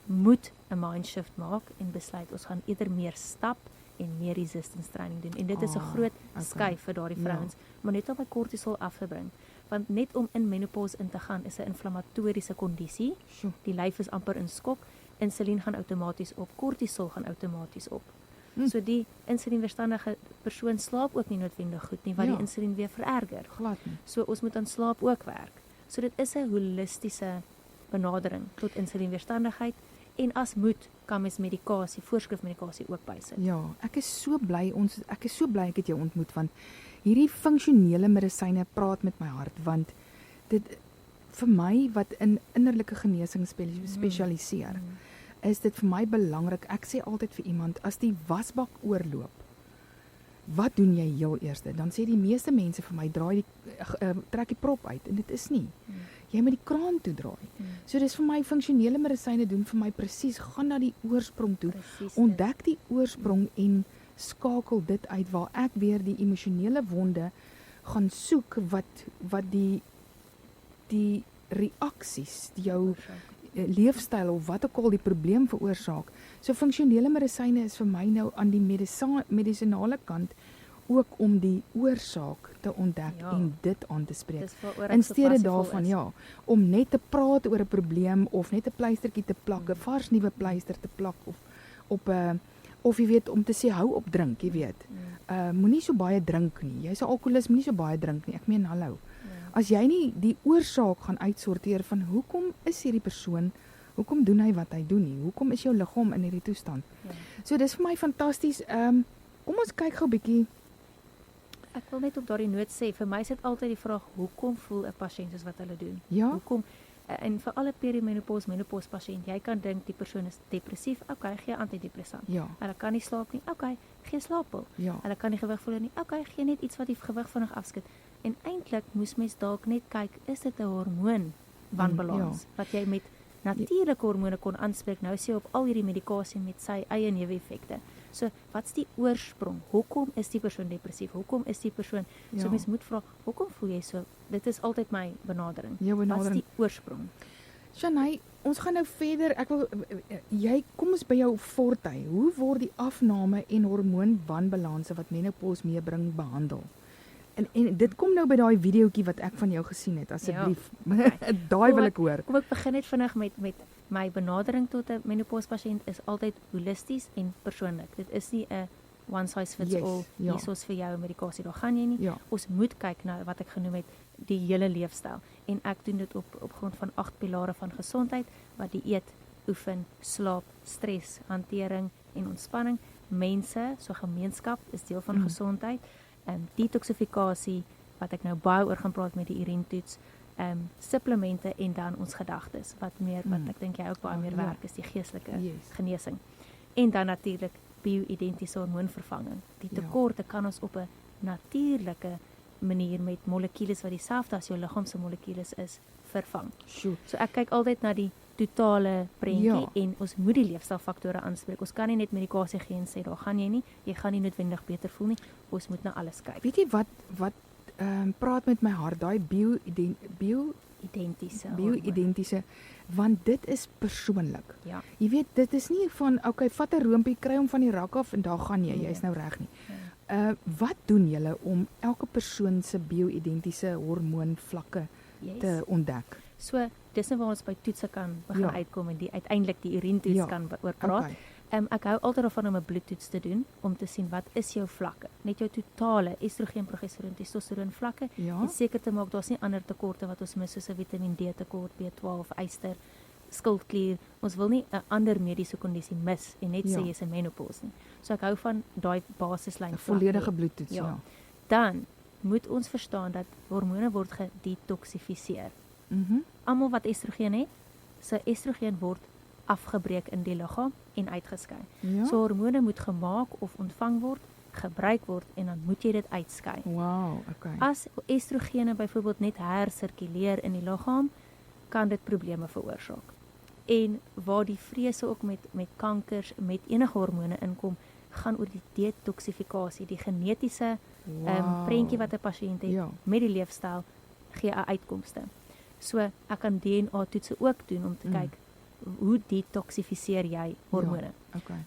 moet 'n mind shift maak en besluit ons gaan eerder meer stap en meer resistance training doen. En dit is 'n groot skuif vir daardie vrouens, maar net om by kortisol af te bring. Want net om in menopause in te gaan is 'n inflammatoriese kondisie. Die lyf is amper in skok, insulien gaan outomaties op, kortisol gaan outomaties op. So die insulienweerstandige persoon slaap ook nie noodwendig goed nie, wat die insulien weer vererger. Glad nie. So ons moet aan slaap ook werk. So dit is 'n holistiese benadering tot insulienweerstandigheid en as moet kan mens medikasie, voorskrifmedikasie ook bysit. Ja, ek is so bly ek het jou ontmoet want hierdie funksionele medisyne praat met my hart want dit vir my wat in innerlike genesing spesialiseer. Is dit vir my belangrik. Ek sê altyd vir iemand, as die wasbak oorloop, wat doen jy heel eerste? Dan sê die meeste mense vir my, trek die prop uit, en dit is nie. Jy moet die kraan toe draai. So dis vir my, funksionele medisyne doen vir my presies, gaan na die oorsprong toe, ontdek die oorsprong en skakel dit uit, waar ek weer die emosionele wonde gaan soek, wat die reaksies, jou leefstyl of wat ook al die probleem veroorsaak. So funksionele medisyne is vir my nou aan die medisinale kant ook om die oorsaak te ontdek en dit aan te spreek. In steede daarvan om net te praat oor 'n probleem of net 'n pleistertjie te plak, 'n vars nuwe pleister te plak of of jy weet om te sê hou op drink, jy weet. Moenie so baie drink nie. Jy's 'n alkoholist, moenie so baie drink nie. Ek meen hallo. As jy nie die oorsaak gaan uitsorteer van hoekom is hierdie persoon, hoekom doen hy wat hy doen nie? Hoekom is jou liggaam in hierdie toestand? So dis vir my fantasties. Kom ons kyk gou 'n bietjie. Ek wil net op daardie noot sê, vir my is dit altyd die vraag, hoekom voel 'n pasiënt soos wat hulle doen? Ja. Hoekom en vir alle perimenopause pasiënt, jy kan dink die persoon is depressief, okay, gee antidepressant. Ja. Hulle kan nie slaap nie, okay, gee slaappil. Ja. Hulle kan nie gewig verloor nie, okay, gee net iets wat die gewig vinnig afskud. En eintlik moes mens dalk net kyk, is dit 'n hormoon wanbalans wat jy met natuurlike hormone kon aanspreek. Nou sê jy op al hierdie medikasie met sy eie neeweffekte. So, wat's die oorsprong? Hoekom is die persoon depressief? Hoekom is die persoon? So mens moet vra, hoekom voel jy so? Dit is altyd my benadering. Wat's die oorsprong? Shanay, ons gaan nou verder. Ek wil kom ons by jou fortuin. Hoe word die afname en hormoonwanbalanse wat menopause meebring behandel? En dit kom nou by daai videoetjie wat ek van jou gesien het, asseblief. Daai wil ek hoor. Kom ek begin net vinnig met my benadering tot 'n menopause pasiënt is altyd holisties en persoonlik. Dit is nie 'n one size fits all, hiersoos vir jou medikasie, daar gaan jy nie. Ons moet kyk na wat ek genoem het, die hele leefstyl. En ek doen dit op grond van 8 pilare van gesondheid, wat dieet, oefen, slaap, stres, hantering en ontspanning. Mense, so gemeenskap is deel van gesondheid. Detoxifikasie, wat ek nou baie oor gaan praat met die urinetoets, supplemente en dan ons gedagtes, wat ek dink jy ook baie meer werk is, die geestelike genesing. En dan natuurlik bio-identiese hormoonvervanging. Die tekorte kan ons op 'n natuurlike manier met molekules wat dieselfde as jou liggaam se molekules is, vervang. So ek kyk altyd na die totale prentjie en ons moet die leefstylfaktore aanspreek. Ons kan nie net medikasie gee en sê daar gaan jy gaan nie noodwendig beter voel nie. Ons moet na alles kyk. Weet jy wat praat met my hart, daai bio-identiese, want dit is persoonlik. Ja. Jy weet, dit is nie van okay, vat 'n roompie, kry hom van die rak af en daar gaan jy, jy's nou reg nie. Wat doen julle om elke persoon se bio-identiese hormoonvlakke te ontdek? So, dis nou waar ons by toetse kan begin uitkom en uiteindelik die urinetoets kan oor praat. Ek hou altyd daarvan om 'n bloedtoets te doen om te sien wat is jou vlakke, net jou totale estrogen, progesteroon, testosteroon vlakke en seker te maak daar's nie ander tekorte wat ons mis soos 'n Vitamiin D tekort, B12, yster, skildklier. Ons wil nie 'n ander mediese kondisie mis en net sê jy's 'n menopause nie. So ek hou van daai basislyn, 'n volledige bloedtoets. Dan moet ons verstaan dat hormone word gedetoxifiseer. Almal wat estrogen het, sy estrogen word afgebreek in die liggaam en uitgeskei. So hormone moet gemaak of ontvang word, gebruik word en dan moet jy dit uitskei. As estrogene byvoorbeeld net hersirkuleer in die liggaam, kan dit probleme veroorsaak. En waar die vrese ook met kankers, met enige hormone inkom, gaan oor die detoxifikasie, die genetiese prentjie wat 'n pasiënt het met die leefstyl gee 'n uitkomste. So ek kan DNA toetse ook doen om te kyk hoe detoxifiseer jy hormone.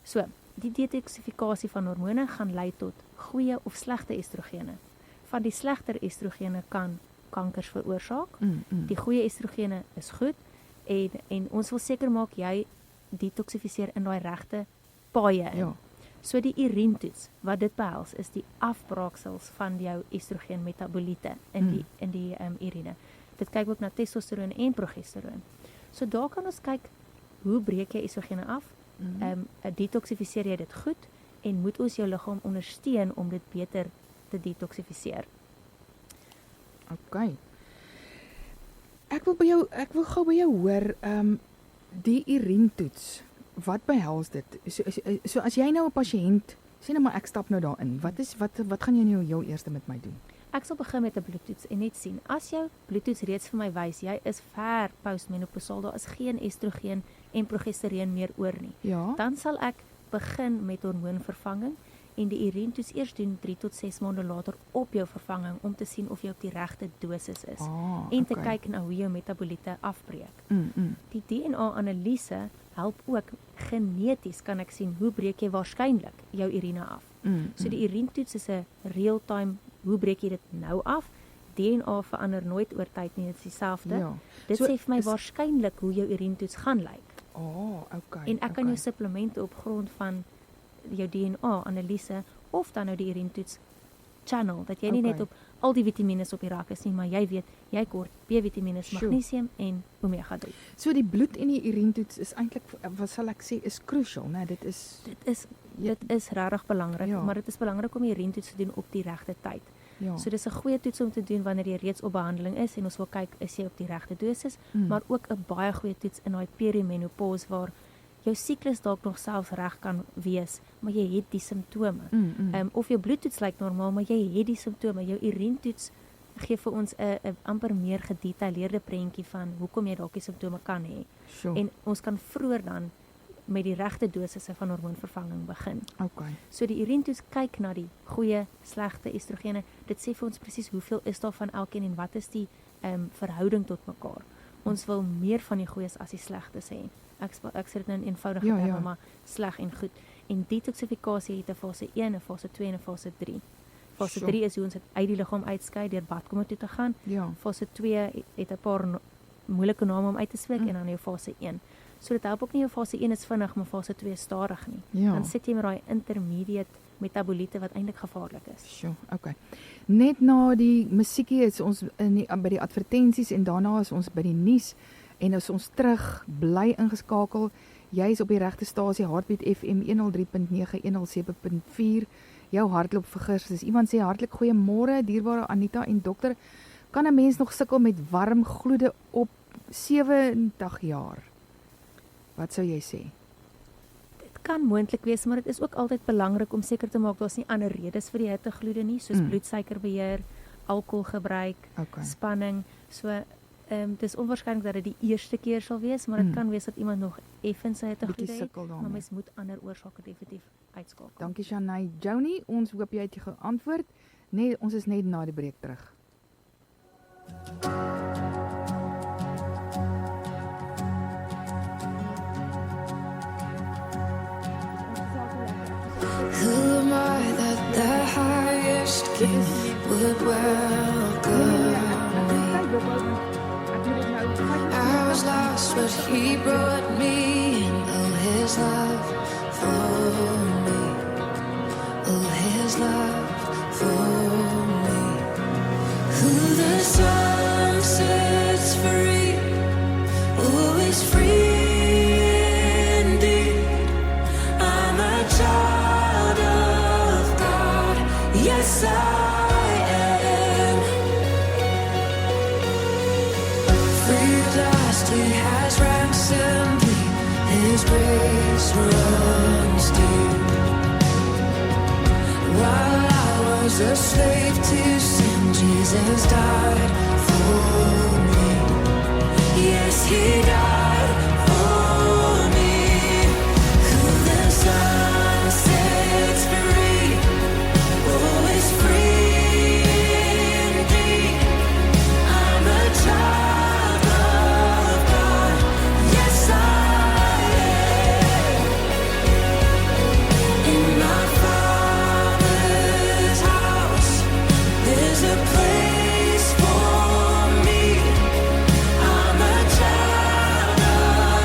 So die detoxifikasie van hormone gaan lei tot goeie of slegte estrogene. Van die slegter estrogene kan kankers veroorsaak. Die goeie estrogene is goed en ons wil seker maak jy detoxifiseer in daai regte paaie in. So die urinetoets, wat dit behels, is die afbraaksels van jou estrogen metaboliete in die urine. Dit kyk ook na testosteroon en progesteroon. So daar kan ons kyk, hoe breek jy estrogene af? Detoxifiseer jy dit goed? En moet ons jou liggaam ondersteun om dit beter te detoxifiseer? Ek wil gou by jou hoor, die urinetoets, wat behels dit? So as jy nou 'n pasiënt, sê nou maar ek stap nou daarin, wat gaan jy nou jou eerste met my doen? Ek sal begin met 'n bloedtoets en net sien, as jou bloedtoets reeds vir my wys, jy is ver postmenopausaal, daar is geen estrogen en progesteroon meer oor nie. Dan sal ek begin met hormoonvervanging en die urinetoets eers doen 3 tot 6 maande later op jou vervanging om te sien of jy op die regte dosis is en te kyk na hoe jou metaboliete afbreek. Die DNA-analise help ook geneties, kan ek sien hoe breek jy waarskynlik jou urine af. So die urinetoets is 'n real-time, hoe breek jy dit nou af? DNA verander nooit oor tyd nie, dit is dieselfde. Dit sê vir my waarskynlik hoe jou urinetoets gaan lyk. En ek kan jou supplemente op grond van jou DNA-analise of dan nou die urinetoets channel, dat jy nie Okay. net op al die vitamine op die rak is nie, maar jy weet, jy kort B-vitamine, Sjoe. magnesium en omega 3. So die bloed en die urinetoets is eintlik, wat sal ek sê, is crucial, né? Dit is Dit is regtig belangrik, Ja. maar dit is belangrik om die urinetoets te doen op die regte tyd. ja. So dis 'n goeie toets om te doen wanneer jy reeds op behandeling is en ons wil kyk, is jy op die regte dosis, maar ook 'n baie goeie toets in daai perimenopause waar jou siklus dalk nog selfs reg kan wees, maar jy het die simptome. Of jou bloedtoets lyk normaal, maar jy het die simptome. Jou urinetoets gee vir ons 'n amper meer gedetailleerde prentjie van hoekom jy dalk die simptome kan hê. Sure. En ons kan vroeër dan met die regte dosisse van hormoonvervanging begin. Okay. So die urinetoets kyk na die goeie, slegte estrogene. Dit sê vir ons presies hoeveel is daar van elkeen en wat is die verhouding tot mekaar. Ons wil meer van die goeies as die slegtes hê. Ek sê dit nou in eenvoudige Ja, terme, ja. maar sleg en goed. En detoxifikasie het 'n fase 1, 'n fase 2 en 'n fase 3. Fase Sure. 3 is hoe ons dit uit die liggaam uitskei deur badkamer toe te gaan. Ja. Fase 2 het 'n paar moeilike name om uit te spreek en dan jou fase 1. So dit help ook nie jou fase 1 is vinnig, maar fase 2 is stadig nie. Ja. Dan sit jy met daai intermediate metaboliete wat eintlik gevaarlik is. Sjoe, okay. Net na die musiekie is ons by die advertensies en daarna is ons by die nuus en is ons terug, bly ingeskakel. Jy is op die regte stasie, Heartbeat FM 103.9, 107.4. Jou hartklop vergis. Dis iemand sê hartlik goeiemôre, dierbare Anita en dokter. Kan 'n mens nog sukkel met warm gloede op 70 jaar? Wat sou jy sê? Dit kan moontlik wees, maar dit is ook altyd belangrik om seker te maak daar's nie ander redes vir die hittegloede nie, soos bloedsuikerbeheer, alkoholgebruik, Okay. spanning. So dis onwaarskynlik dat dit die eerste keer sal wees, maar dit kan wees dat iemand nog effens sy hittegloede Bietjie het, sukkel daarmee. maar mens moet ander oorsake definitief uitskakel. Dankie Shanay. Joni, ons hoop jy het jy geantwoord. Nee, ons is net na die breek terug. Who am I that the highest king would welcome me? I was lost, but he brought me in. Oh, his love for me. Oh, his love for me. Who the sun sets free, always free. Yes, I am. Free at last, he has ransomed me. His grace runs deep. While I was a slave to sin, Jesus died for me. Yes, he died for me. Who the sun sets free, always free indeed. I'm a child of God. Yes, I am. In my Father's house, there's a place for me. I'm a child of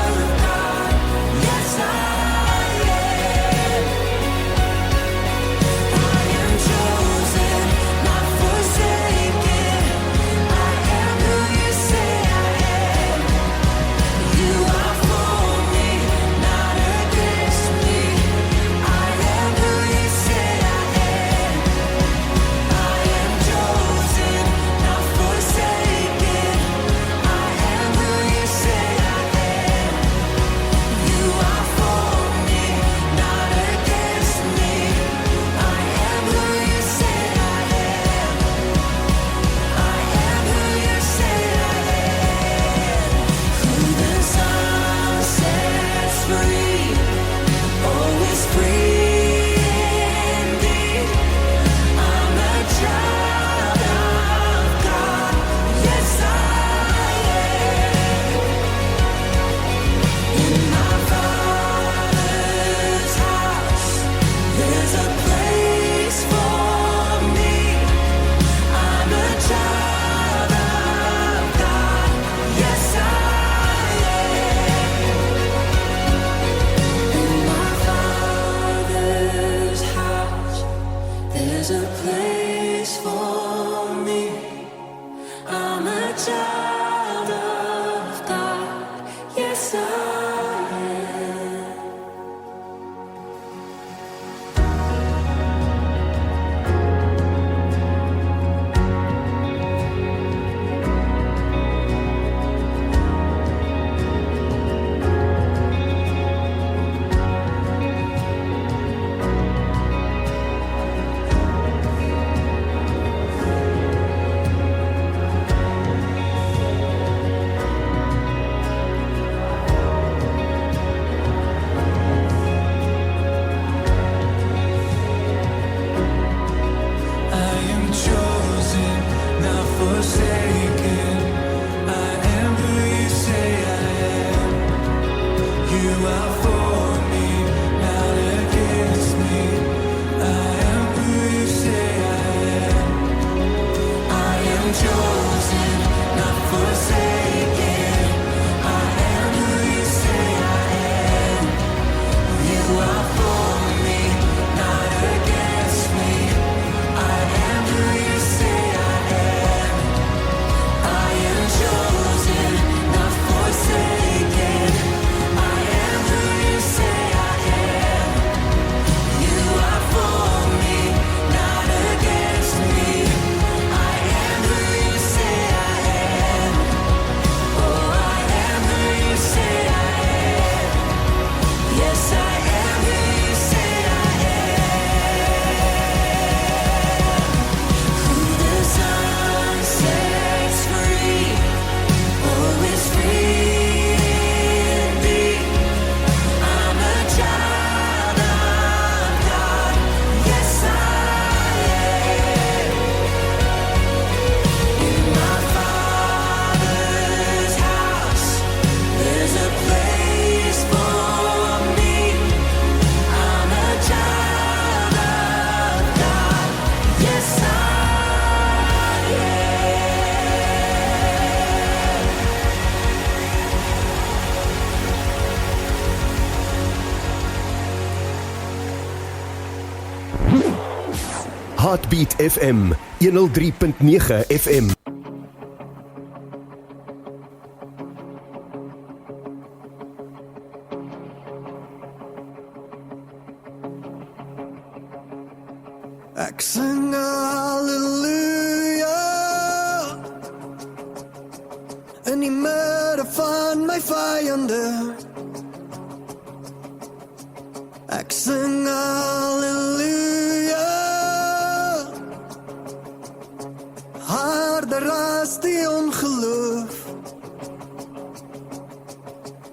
Heartbeat FM 103.9 FM. Ek sing halleluja in die midde van my vyande. Ek sing halleluja harder as die ongeloof.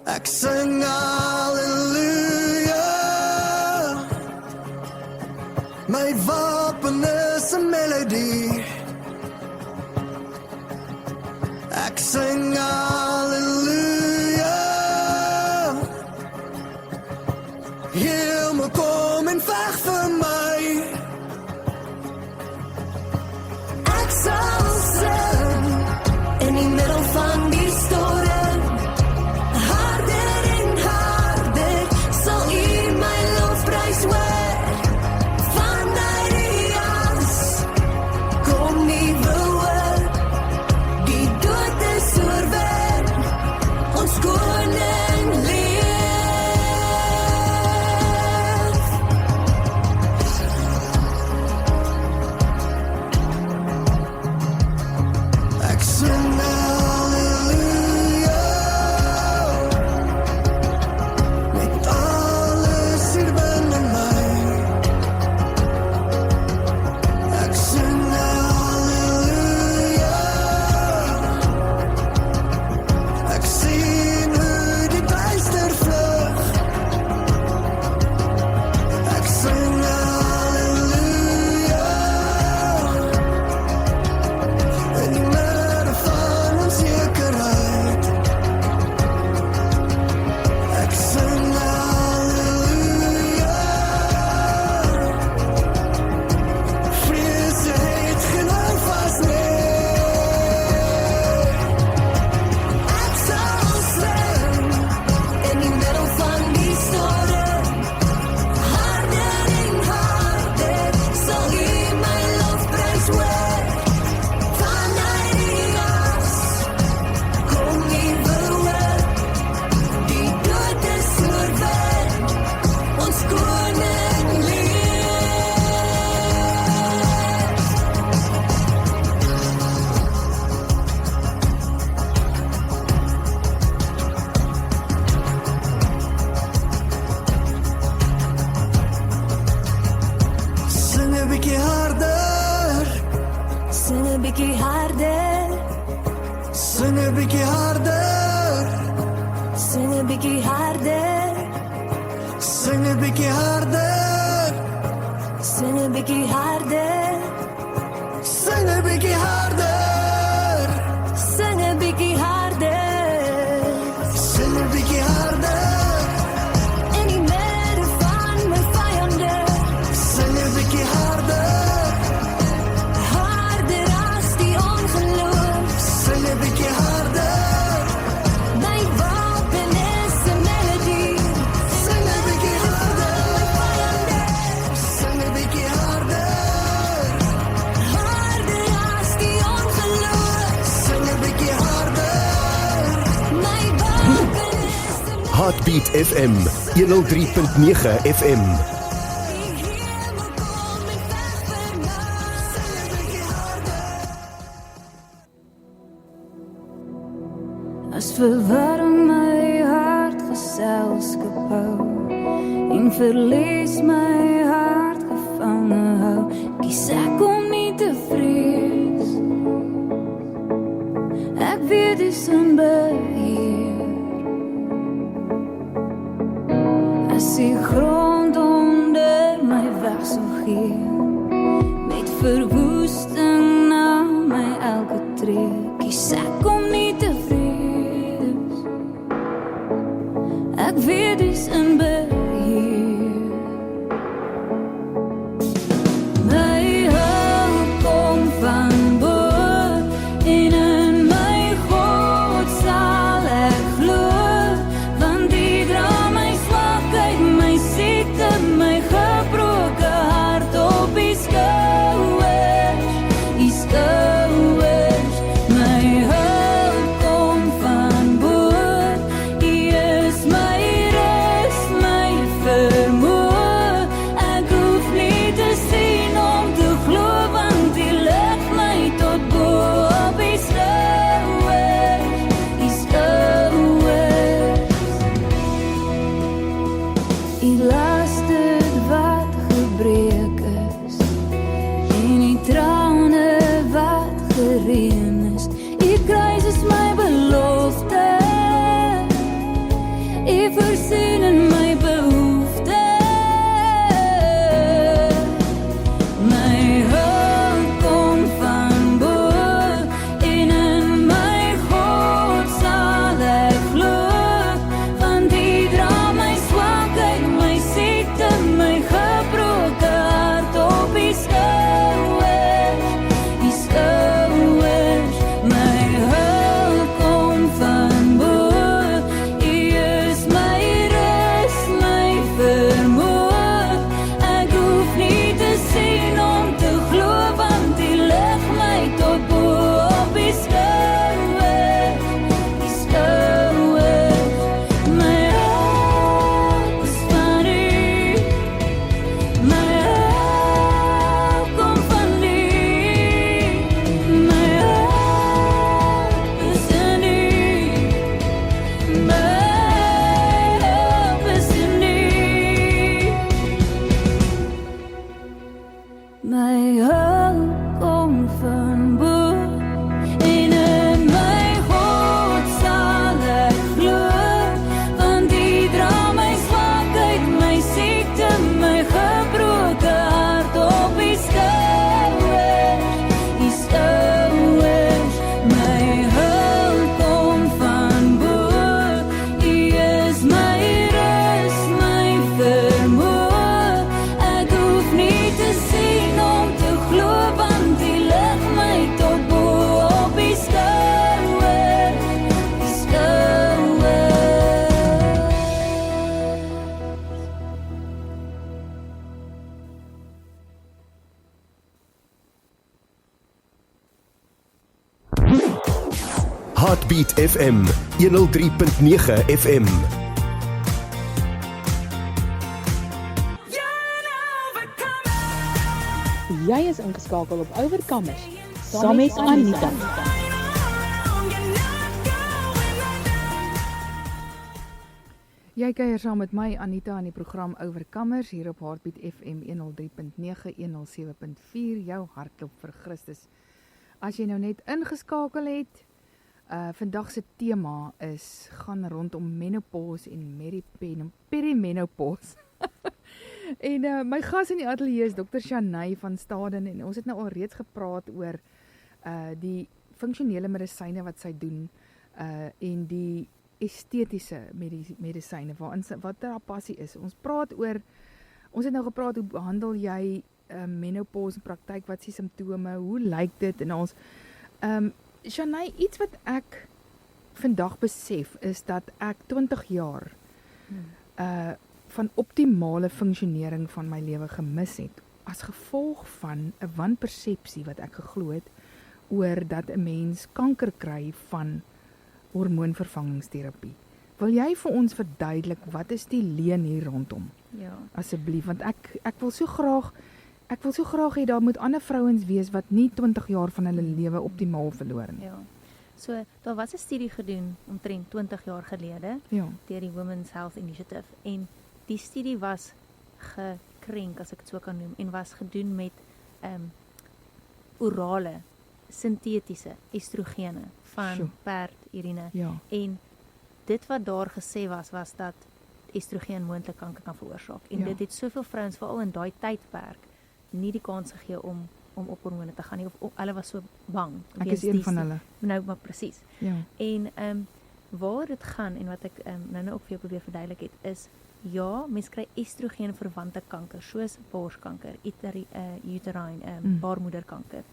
Ek sing halleluja, my wapen is 'n melodie. Ek sing halleluja, Hemel kom en veg vir my. Ek sal sing in die middel van die storm, harder en harder sal U my lofprys hoor. Vanuit die as kom nuwe hoop, die dood is oorwin, ons koning leef. Ek sing halleluja, met alles hier binne my. Ek sing halleluja, ek sien hoe die duister vlug. Ek sing halleluja, in die midde van onsekerheid. Ek sing halleluja, vrees het geen houvas meer. Ek sal sing in die middel van die storm, harder en harder sal U my lofprys hoor. Vanuit die as kom nuwe hoop, die dood is oorwin, ons koning leef. Sing 'n bietjie harder, sing 'n bietjie harder, sing 'n bietjie harder, sing 'n bietjie harder, sing 'n bietjie harder, sing 'n bietjie harder, sing 'n bietjie harder, sing 'n bietjie harder, sing 'n bietjie harder, in die midde van my vyande. Sing 'n bietjie harder, harder as die ongeloof. Sing 'n bietjie harder, my wapen is 'n melodie. Sing 'n bietjie harder, my vyande. Sing 'n bietjie harder, harder as die ongeloof. Sing 'n bietjie harder, my wapen is 'n melodie. Heartbeat FM 103.9 FM. As verwarring my hart geselskap hou en verlies my hart gevange hou, kies ek om nie te vrees. Ek weet dis in beheer. As die grond onder my weg sal gee, met verwoesting na my elke tree, kies ek om nie te vrees. Ek weet dis in beheer. My hulp kom van bo en in my God sal Heartbeat FM 103.9 FM. Jy is ingeskakel op Overkammers saam met Anita. Jy kuier saam met my Anita in die program Overkammers hier op Heartbeat FM 103.9 107.4 jou hartklop vir Christus. As jy nou net ingeskakel het, vandag se tema gaan rondom menopause en perimenopause. En my gas in die ateljee is Dr. Shanay van Staden en ons het nou al reeds gepraat oor die funksionele medisyne wat sy doen en die estetiese medisyne wat haar passie is. Ons het nou gepraat hoe behandel jy menopause in praktyk, wat is die simptome, hoe lyk dit en ons Shanay, iets wat ek vandag besef is dat ek 20 jaar van optimale funksionering van my lewe gemis het as gevolg van 'n wanpersepsie wat ek geglo het oor dat 'n mens kanker kry van hormoonvervangingsterapie. Wil jy vir ons verduidelik wat is die leuen hier rondom? Ja. Asseblief, want ek wil so graag hê daar moet ander vrouens wees wat nie 20 jaar van hulle lewe optimaal verloor nie. Ja. So, daar was 'n studie gedoen omtrent 20 jaar gelede deur die Women's Health Initiative en die studie was gekrenk, as ek dit so kan noem, en was gedoen met orale, sintetiese estrogene van perd, urine. Ja. En dit wat daar gesê was dat estrogen moontlik kanker kan veroorsaak. En dit het soveel vrouens, veral in daai tydperk, nie die kans gegee om op hormone te gaan nie, of hulle was so bang. Ek is een van hulle. Nou, maar presies. Ja. En waar dit gaan, en wat ek nou ook vir jou probeer verduidelik het, is, ja, mens kry estrogen verwante kanker, soos borskanker, uterine, baarmoederkanker.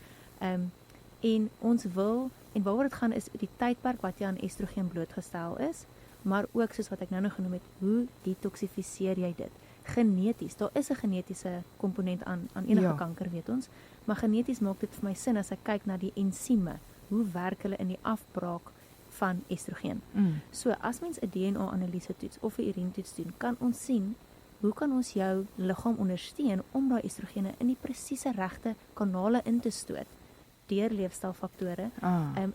En ons wil, en waaroor dit gaan is die tydperk wat jy aan estrogen blootgestel is, maar ook soos wat ek nou genoem het, hoe detoxifiseer jy dit? Geneties, daar is 'n genetiese komponent aan enige kanker, weet ons, maar geneties maak dit vir my sin as ek kyk na die ensieme, hoe werk hulle in die afbraak van estrogen. So, as mens 'n DNA-analise toets of 'n urinetoets doen, kan ons sien, hoe kan ons jou liggaam ondersteun om daai estrogene in die presiese regte kanale in te stoot, deur leefstylfaktore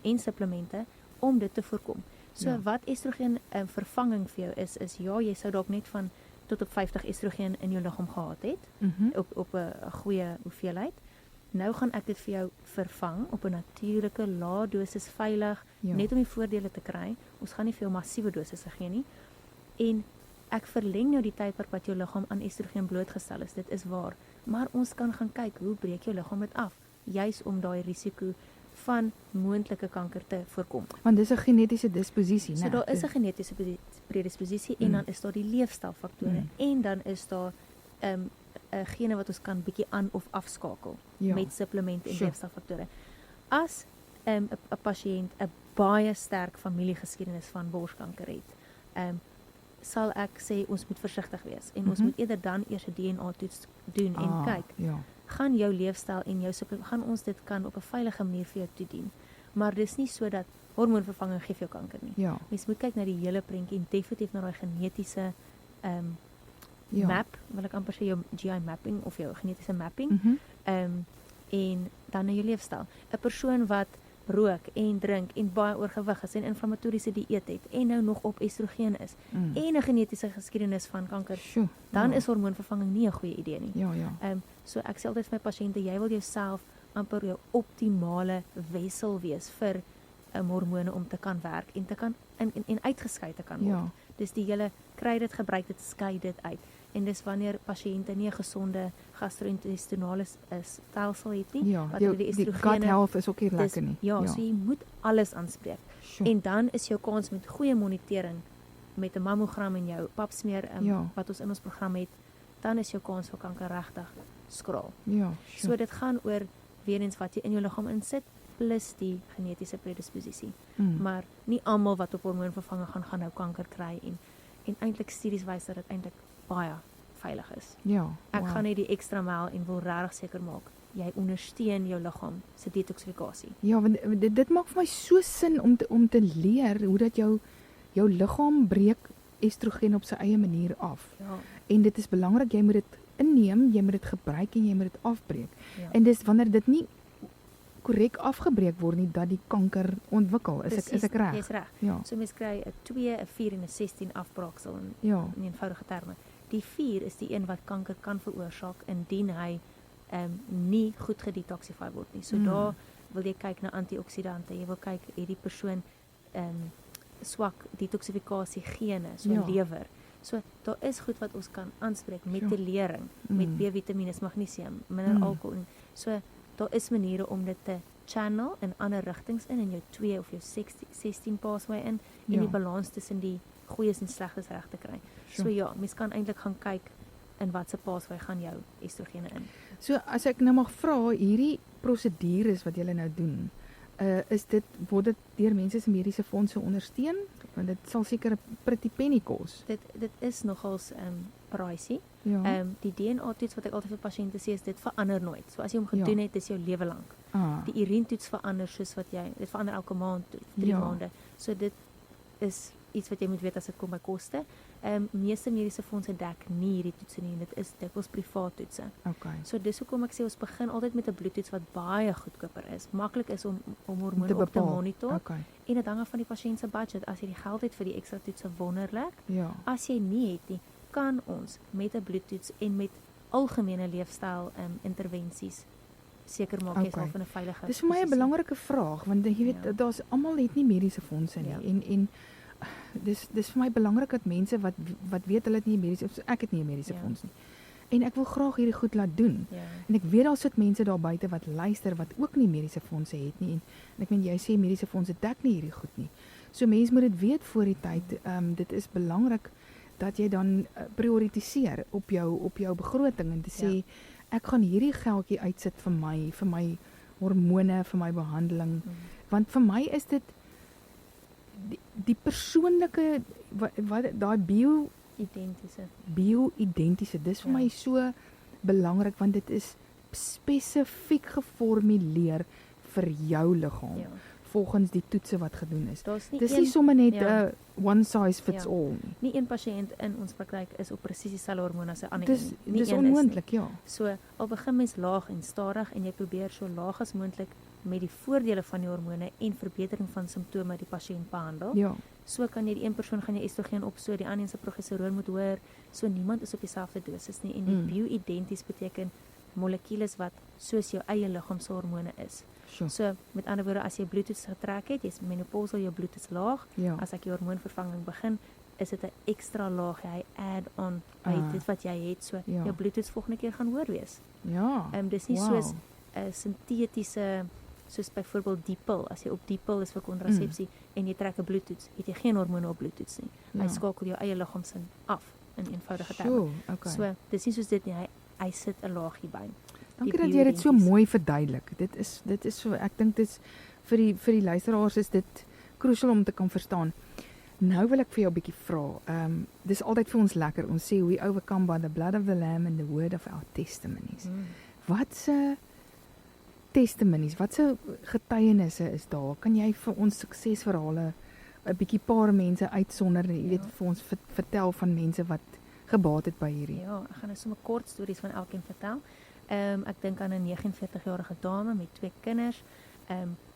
en supplemente, om dit te voorkom. So, wat estrogen vervanging vir jou is jy sou dalk net van tot op 50 estrogen in jou liggaam gehad het, op 'n goeie hoeveelheid. Nou gaan ek dit vir jou vervang op 'n natuurlike, lae dosis, veilig, net om die voordele te kry. Ons gaan nie vir jou massiewe dosisse gee nie. En ek verleng nou die tydperk wat jou liggaam aan estrogen blootgestel is, dit is waar. Maar ons kan gaan kyk, hoe breek jou liggaam dit af, juis om daai risiko van moontlike kanker te voorkom. Want dis 'n genetiese disposisie, né? So daar is 'n genetiese predisposisie en dan is daar die leefstylfaktore en dan is daar gene wat ons kan bietjie aan of afskakel met supplemente en leefstylfaktore. As 'n pasiënt 'n baie sterk familiegeskiedenis van borskanker het, sal ek sê ons moet versigtig wees en ons moet eerder dan eers 'n DNA-toets doen en kyk. Gaan jou leefstyl en jou supplement, gaan ons dit kan op 'n veilige manier vir jou toedien. Maar dis nie so dat hormoonvervanging gee vir jou kanker nie. Mens moet kyk na die hele prentjie en definitief na daai genetiese map, wil ek amper sê jou GI mapping of jou genetiese mapping. En dan na jou leefstyl. 'n Persoon wat rook en drink en baie oorgewig is en inflammatoriese dieet het en nou nog op estrogen is en 'n genetiese geskiedenis van kanker, dan is hormoonvervanging nie 'n goeie idee nie. So ek sê altyd vir my pasiënte, jy wil jouself amper jou optimale wessel wees vir hormone om te kan werk en te kan en uitgeskei te kan word. Dis die hele kry dit, gebruik dit, skei dit uit. En dis wanneer pasiënte nie 'n gesonde gastro-intestinale stelsel het nie, wat die estrogene, gut health is ook nie lekker nie. So jy moet alles aanspreek. En dan is jou kans met goeie monitering met 'n mammogram en jou papsmeer wat ons in ons program het, dan is jou kans vir kanker regtig skraal. So dit gaan oor weer eens wat jy in jou liggaam insit plus die genetiese predisposisie. Maar nie almal wat op hormoonvervanging gaan nou kanker kry en eintlik studies wys dat dit eintlik baie veilig is. Ek gaan net die ekstra myl en wil regtig seker maak jy ondersteun jou liggaam se detoxifikasie. Ja, want dit maak vir my so sin om te leer hoe dat jou liggaam breek estrogen op sy eie manier af. Ja. En dit is belangrik, jy moet dit inneem, jy moet dit gebruik en jy moet dit afbreek. Ja. En dis wanneer dit nie korrek afgebreek word nie, dat die kanker ontwikkel. Is ek reg? Jy's reg. Ja. So mens kry 'n 2, 'n 4 en 'n 16 afbraaksel Ja. in eenvoudige terme. Die 4 is die een wat kanker kan veroorsaak indien hy nie goed gedetoxify word nie. So daar wil jy kyk na antioksidante. Jy wil kyk het die persoon swak detoxifikasie gene, so Ja. lewer. So daar is goed wat ons kan aanspreek met Ja. telering, met B-vitamiene, magnesium, minder alkohol. So daar is maniere om dit te channel in ander rigtings in jou 2 of jou 16 pathway in en Ja. die balans tussen die goeies en slegtes reg te kry. So ja, mens kan eintlik gaan kyk in watse pathway gaan jou estrogene in. So as ek nou mag vra, hierdie prosedures wat julle nou doen, word dit deur mense se mediese fondse ondersteun? Want dit sal seker 'n pretty penny kos. Dit is nogals pricey. Ja. Die DNA-toets wat ek altyd vir pasiënte sê is dit verander nooit. So as jy hom Ja. gedoen het, dis jou lewe lank. Die urinetoets verander soos wat dit verander elke maand, 3 Ja. maande. So dit is iets wat jy moet weet as dit kom by koste. Meeste mediese fondse dek nie hierdie toetse nie en dit is dikwels privaat toetse. Okay. So dis hoekom ek sê ons begin altyd met 'n bloedtoets wat baie goedkoper is. Maklik is om hormone Te op te bepaal. monitor. Okay. En dit hang af van die pasiënt se budget. As jy die geld het vir die ekstra toetse, wonderlik. Ja. As jy nie het nie, kan ons met 'n bloedtoets en met algemene leefstyl intervensies seker maak jy is Okay. al van 'n veilige. Dis vir my 'n posisie. belangrike vraag want jy weet Ja. daar's almal het nie mediese fondse nie Ja. en dis vir my belangrik dat mense wat weet hulle het nie 'n mediese of ek het nie 'n mediese Ja. fonds nie. En ek wil graag hierdie goed laat doen. Ja. En ek weet daar sit mense daar buite wat luister wat ook nie mediese fondse het nie en ek meen jy sê mediese fondse dek nie hierdie goed nie. So mense moet dit weet voor die tyd. Dit is belangrik dat jy dan prioritiseer op jou begroting en te sê ek gaan hierdie geldjie uitsit vir my hormone, vir my behandeling. Want vir my is dit die persoonlike wat daai bio-identiese. Dis vir my so belangrik want dit is spesifiek geformuleer vir jou liggaam. Ja. Volgens die toetse wat gedoen is. Daar's nie Dis een- nie sommer net 'n ja. one size fits Ja. all nie. Nie een pasiënt in ons praktyk is op presies dieselfde hormoon as 'n ander Dis een nie. dis Een is nie. onmoontlik, ja. So al begin mens laag en stadig en jy probeer so laag as moontlik met die voordele van die hormone en verbetering van simptome die pasiënt behandel. Ja. So kan jy die een persoon gaan jy estrogen opstoot, die ander een se progesteroon moet hoër. So niemand is op dieselfde dosis nie en die bio-identies beteken molekules wat soos jou eie liggaam se hormone is. Sure. So met ander woorde as jy bloedtoets getrek het, jy's menopausal, jou bloed is laag. Ja. As ek die hormoonvervanging begin, is dit 'n ekstra laag, hy add on by dit wat jy het. So Ja. jou bloedtoets volgende keer gaan hoër wees. Ja. Dis nie Wow. soos 'n sintetiese soos byvoorbeeld dipel. As jy op dipel is vir kontrasepsie en jy trek 'n bloedtoets, het jy geen hormone op bloedtoets nie. Hy Ja. skakel jou eie liggaamsin af in eenvoudige terme. Sure, okay. So dis nie soos dit nie, hy sit 'n laagie by. Dankie dat jy dit so mooi verduidelik. Dit is so ek dink dit is vir die luisteraars is dit krusial om te kan verstaan. Nou wil ek vir jou 'n bietjie vra. Dis altyd vir ons lekker. Ons sê we overcome by the blood of the lamb and the word of our testimonies. Wat se testimonies, wat se getuienisse is daar? Kan jy vir ons suksesverhale 'n bietjie paar mense uitsonder, jy weet vir ons vertel van mense wat gebaat het by hierdie? Ja, ek gaan nou sommer kort stories van elkeen vertel. Ek dink aan 'n 49-jarige dame met 2 kinders.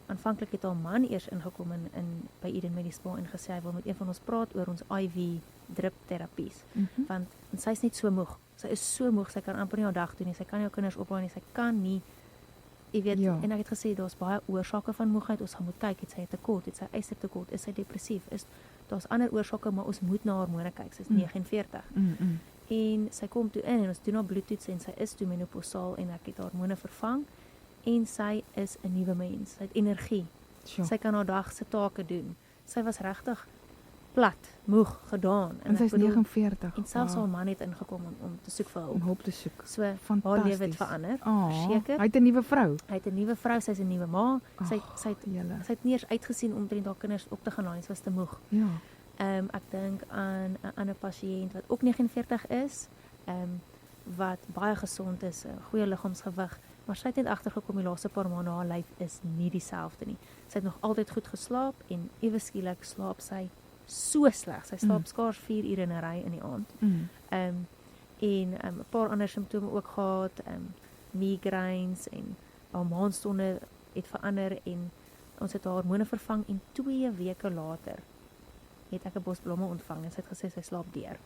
Aanvanklik het haar man eers ingekom in by Eden Mediespa en gesê hy wil met een van ons praat oor ons IV drip terapies. Want sy is net so moeg. Sy is so moeg, sy kan amper nie haar dag doen nie. Sy kan nie haar kinders ophaal nie. Sy kan nie. Jy weet, Ja. en ek het gesê daar's baie oorsake van moegheid. Ons gaan moet kyk, het sy 'n tekort, het sy ystertekort, is sy depressief, daar's ander oorsake, maar ons moet na haar hormone kyk. Sy is 49. En sy kom toe in en ons doen haar bloedtoets en sy is toe menopausaal en ek het haar hormone vervang en sy is 'n nuwe mens. Sy het energie. Sure. Sy kan haar dag se take doen. Sy was regtig plat, moeg, gedaan. En sy is 49. En selfs Wow. haar man het ingekom om te soek vir Om hulp. hulp te soek. So haar Fantasties. lewe het verander. Oh, Verseker. hy het 'n nuwe vrou. Hy het 'n nuwe vrou, sy's 'n nuwe ma. Sy julle. het nie eers uitgesien om haar kinders op te gaan haal, sy was te moeg. Ja. Ek dink aan 'n ander pasiënt wat ook 49 is, wat baie gesond is, 'n goeie liggaamsgewig, Maar sy het net agtergekom die laaste paar maande haar lyf is nie dieselfde nie. Sy het nog altyd goed geslaap en ewe skielik slaap sy so sleg. Sy slaap skaars 4 ure in 'n ry in die aand. En 'n paar ander simptome ook gehad, migraines en haar maanstonde het verander en ons het haar hormone vervang en 2 weke later het ek 'n bos blomme ontvang en sy het gesê sy slaap deur.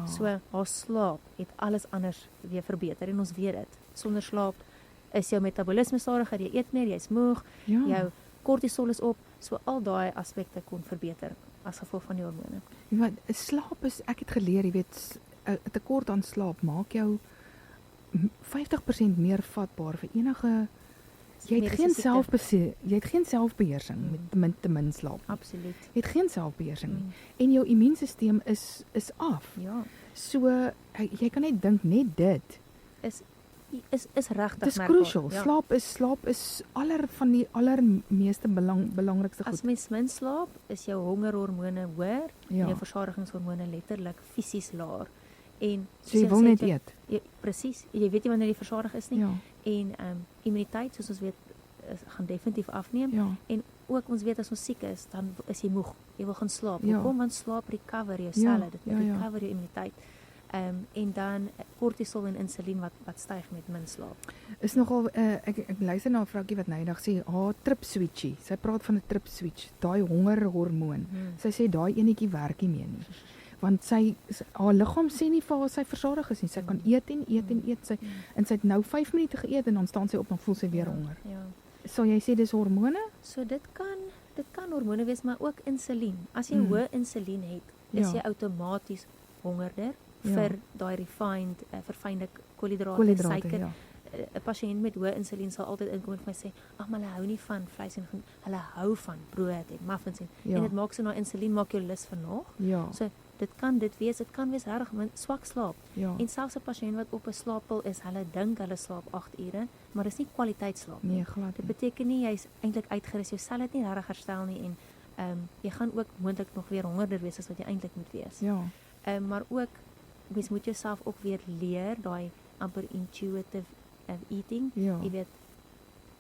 So haar slaap het alles anders weer verbeter en ons weet dit. Sonder slaap is jou metabolisme stadiger, jy eet meer, jy's moeg, jou kortisol is op, so al daai aspekte kon verbeter as gevolg van die hormone. Jy weet, slaap is, ek het geleer, jy weet, 'n tekort aan slaap maak jou 50% meer vatbaar vir enige. Jy het geen selfbeheersing met te min slaap. Absoluut. Jy het geen selfbeheersing nie. En jou immuunstelsel is af. Ja. So jy kan net dink net dit is regtig dis crucial. Ja. Slaap is allermeeste belangrikste goed. As mens min slaap, is jou hongerhormone hoër en jou versadigingshormone letterlik fisies laer. En so jy wil net eet. Presies. Jy weet nie wanneer jy versadig is nie. Ja. En immuniteit, soos ons weet, gaan definitief afneem. Ja. En ook ons weet as ons siek is, dan is jy moeg. Jy wil gaan slaap. Ja. Hoekom? Want slaap recover jou selle, dit recover jou immuniteit. En dan kortisol en insulien wat styg met min slaap. Is nogal ek luister na 'n vroukie wat nou eendag sê, trip switchie. Sy praat van 'n trip switch, daai hongerhormoon. Sy sê daai enetjie werk nie meer nie. Want haar liggaam sê nie vir haar sy versadig is nie. Sy kan eet en eet. En sy het nou 5 minute geëet en dan staan sy op en voel sy weer honger. Ja. So jy sê dis hormone? So dit kan hormone wees, maar ook insulien. As jy hoë insulien het, is jy outomaties hongerder vir daai verfynde koolhidrate, suiker. 'n Pasiënt met hoë insulien sal altyd inkom en vir my sê, "Ag, maar hulle hou nie van vleis en hulle hou van brood en muffins en dit maak so na insulien maak jou lus vir nog." Ja. So dit kan wees regtig swak slaap. Ja. En selfs 'n pasiënt wat op 'n slaappil is, hulle dink hulle slaap 8 ure, maar dis nie kwaliteitsslaap nie. Nee, glad Dit beteken nie jy's eintlik uitgerus, jou selle het nie regtig herstel nie en jy gaan ook moontlik nog weer hongerder wees as wat jy eintlik moet wees. Ja. Maar ook mens moet jouself ook weer leer daai amper intuitive eating. Ja. Jy weet,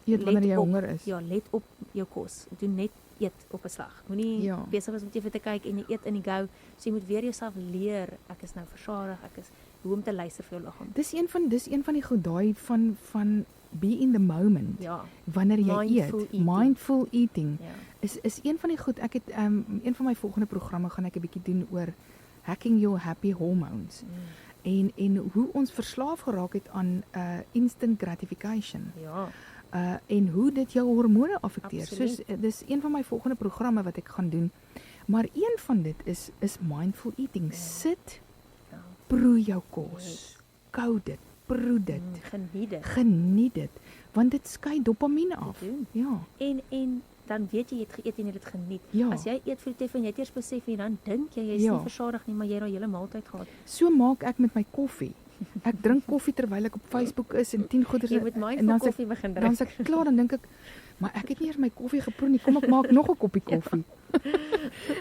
eet wanneer jy honger is. Ja, let op jou kos. Doen net eet op 'n slag. Moenie besig wees om TV te kyk en jy eet in die go. So jy moet weer jouself leer, ek is nou versadig, hoe om te luister vir jou liggaam. Dis een van die goed daai van be in the moment. Ja. Wanneer jy eet. Mindful eating. Ja. Is een van die goed, ek het een van my volgende programme gaan ek 'n bietjie doen oor hacking your happy hormones. En hoe ons verslaaf geraak het aan instant gratification. Ja. En hoe dit jou hormone affekteer. So dis een van my volgende programme wat ek gaan doen. Maar een van dit is mindful eating. Sit, proe jou kos. Kou dit, proe dit. Geniet dit. Want dit skei dopamine af. Ja. En dan weet jy het geëet en jy het geniet. Ja. As jy eet vir die tyd en jy het eers besef en dan dink jy is nie versadig nie, maar jy het daai hele maaltyd gehad. So maak ek met my koffie. Ek drink koffie terwyl ek op Facebook is en 10 goeders jy moet mindful koffie begin drink. Dan is ek klaar, dan dink ek, maar ek het nie eers my koffie geproe nie. Kom ek maak nog 'n koppie koffie.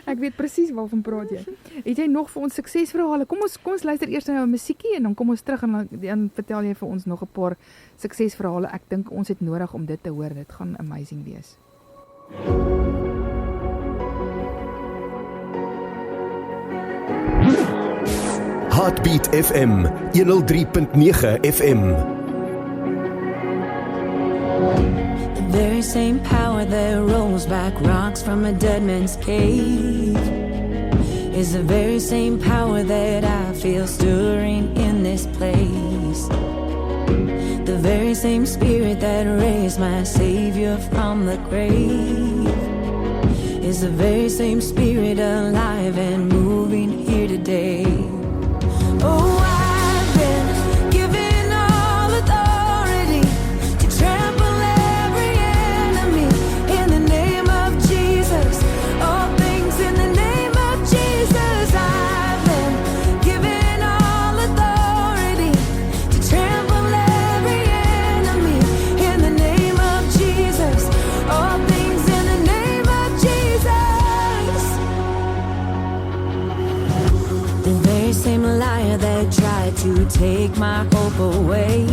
Ek weet presies waarvan praat jy. Het jy nog vir ons suksesverhale? Kom ons luister eers na 'n musiekie en dan kom ons terug en dan vertel jy vir ons nog 'n paar suksesverhale. Ek dink ons het nodig om dit te hoor. Dit gaan amazing wees. Heartbeat FM 103.9 FM. The very same power that rolls back rocks from a dead man's cave is the very same power that I feel stirring in this place. The very same spirit that raised my Savior from the grave is the very same spirit alive and moving here today. Oh, I've been given all authority to trample every enemy in the name of Jesus. All things in the name of Jesus. I've been given all authority to trample every enemy in the name of Jesus. All things in the name of Jesus. The very same liar that tried to take my hope away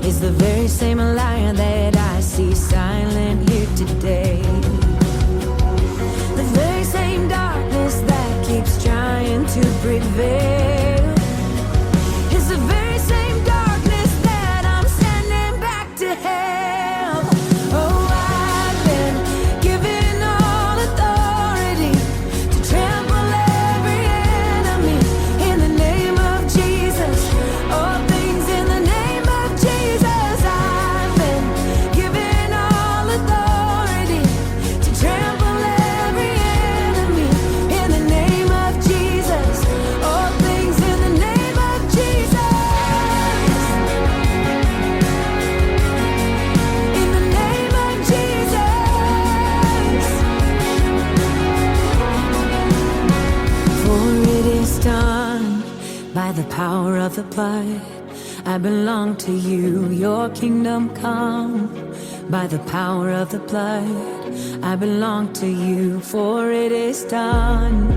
is the very same liar that I see silent here today. The very same darkness that keeps trying to prevail is the very same darkness that I'm sending back to hell. Oh, I've been given all authority to trample every enemy in the name of Jesus. All things in the name of Jesus. I've been given all authority to trample every enemy in the name of Jesus. All things in the name of Jesus. In the name of Jesus. For it is done by the power of the blood. I belong to you, your kingdom come. By the power of the blood, I belong to you, for it is done.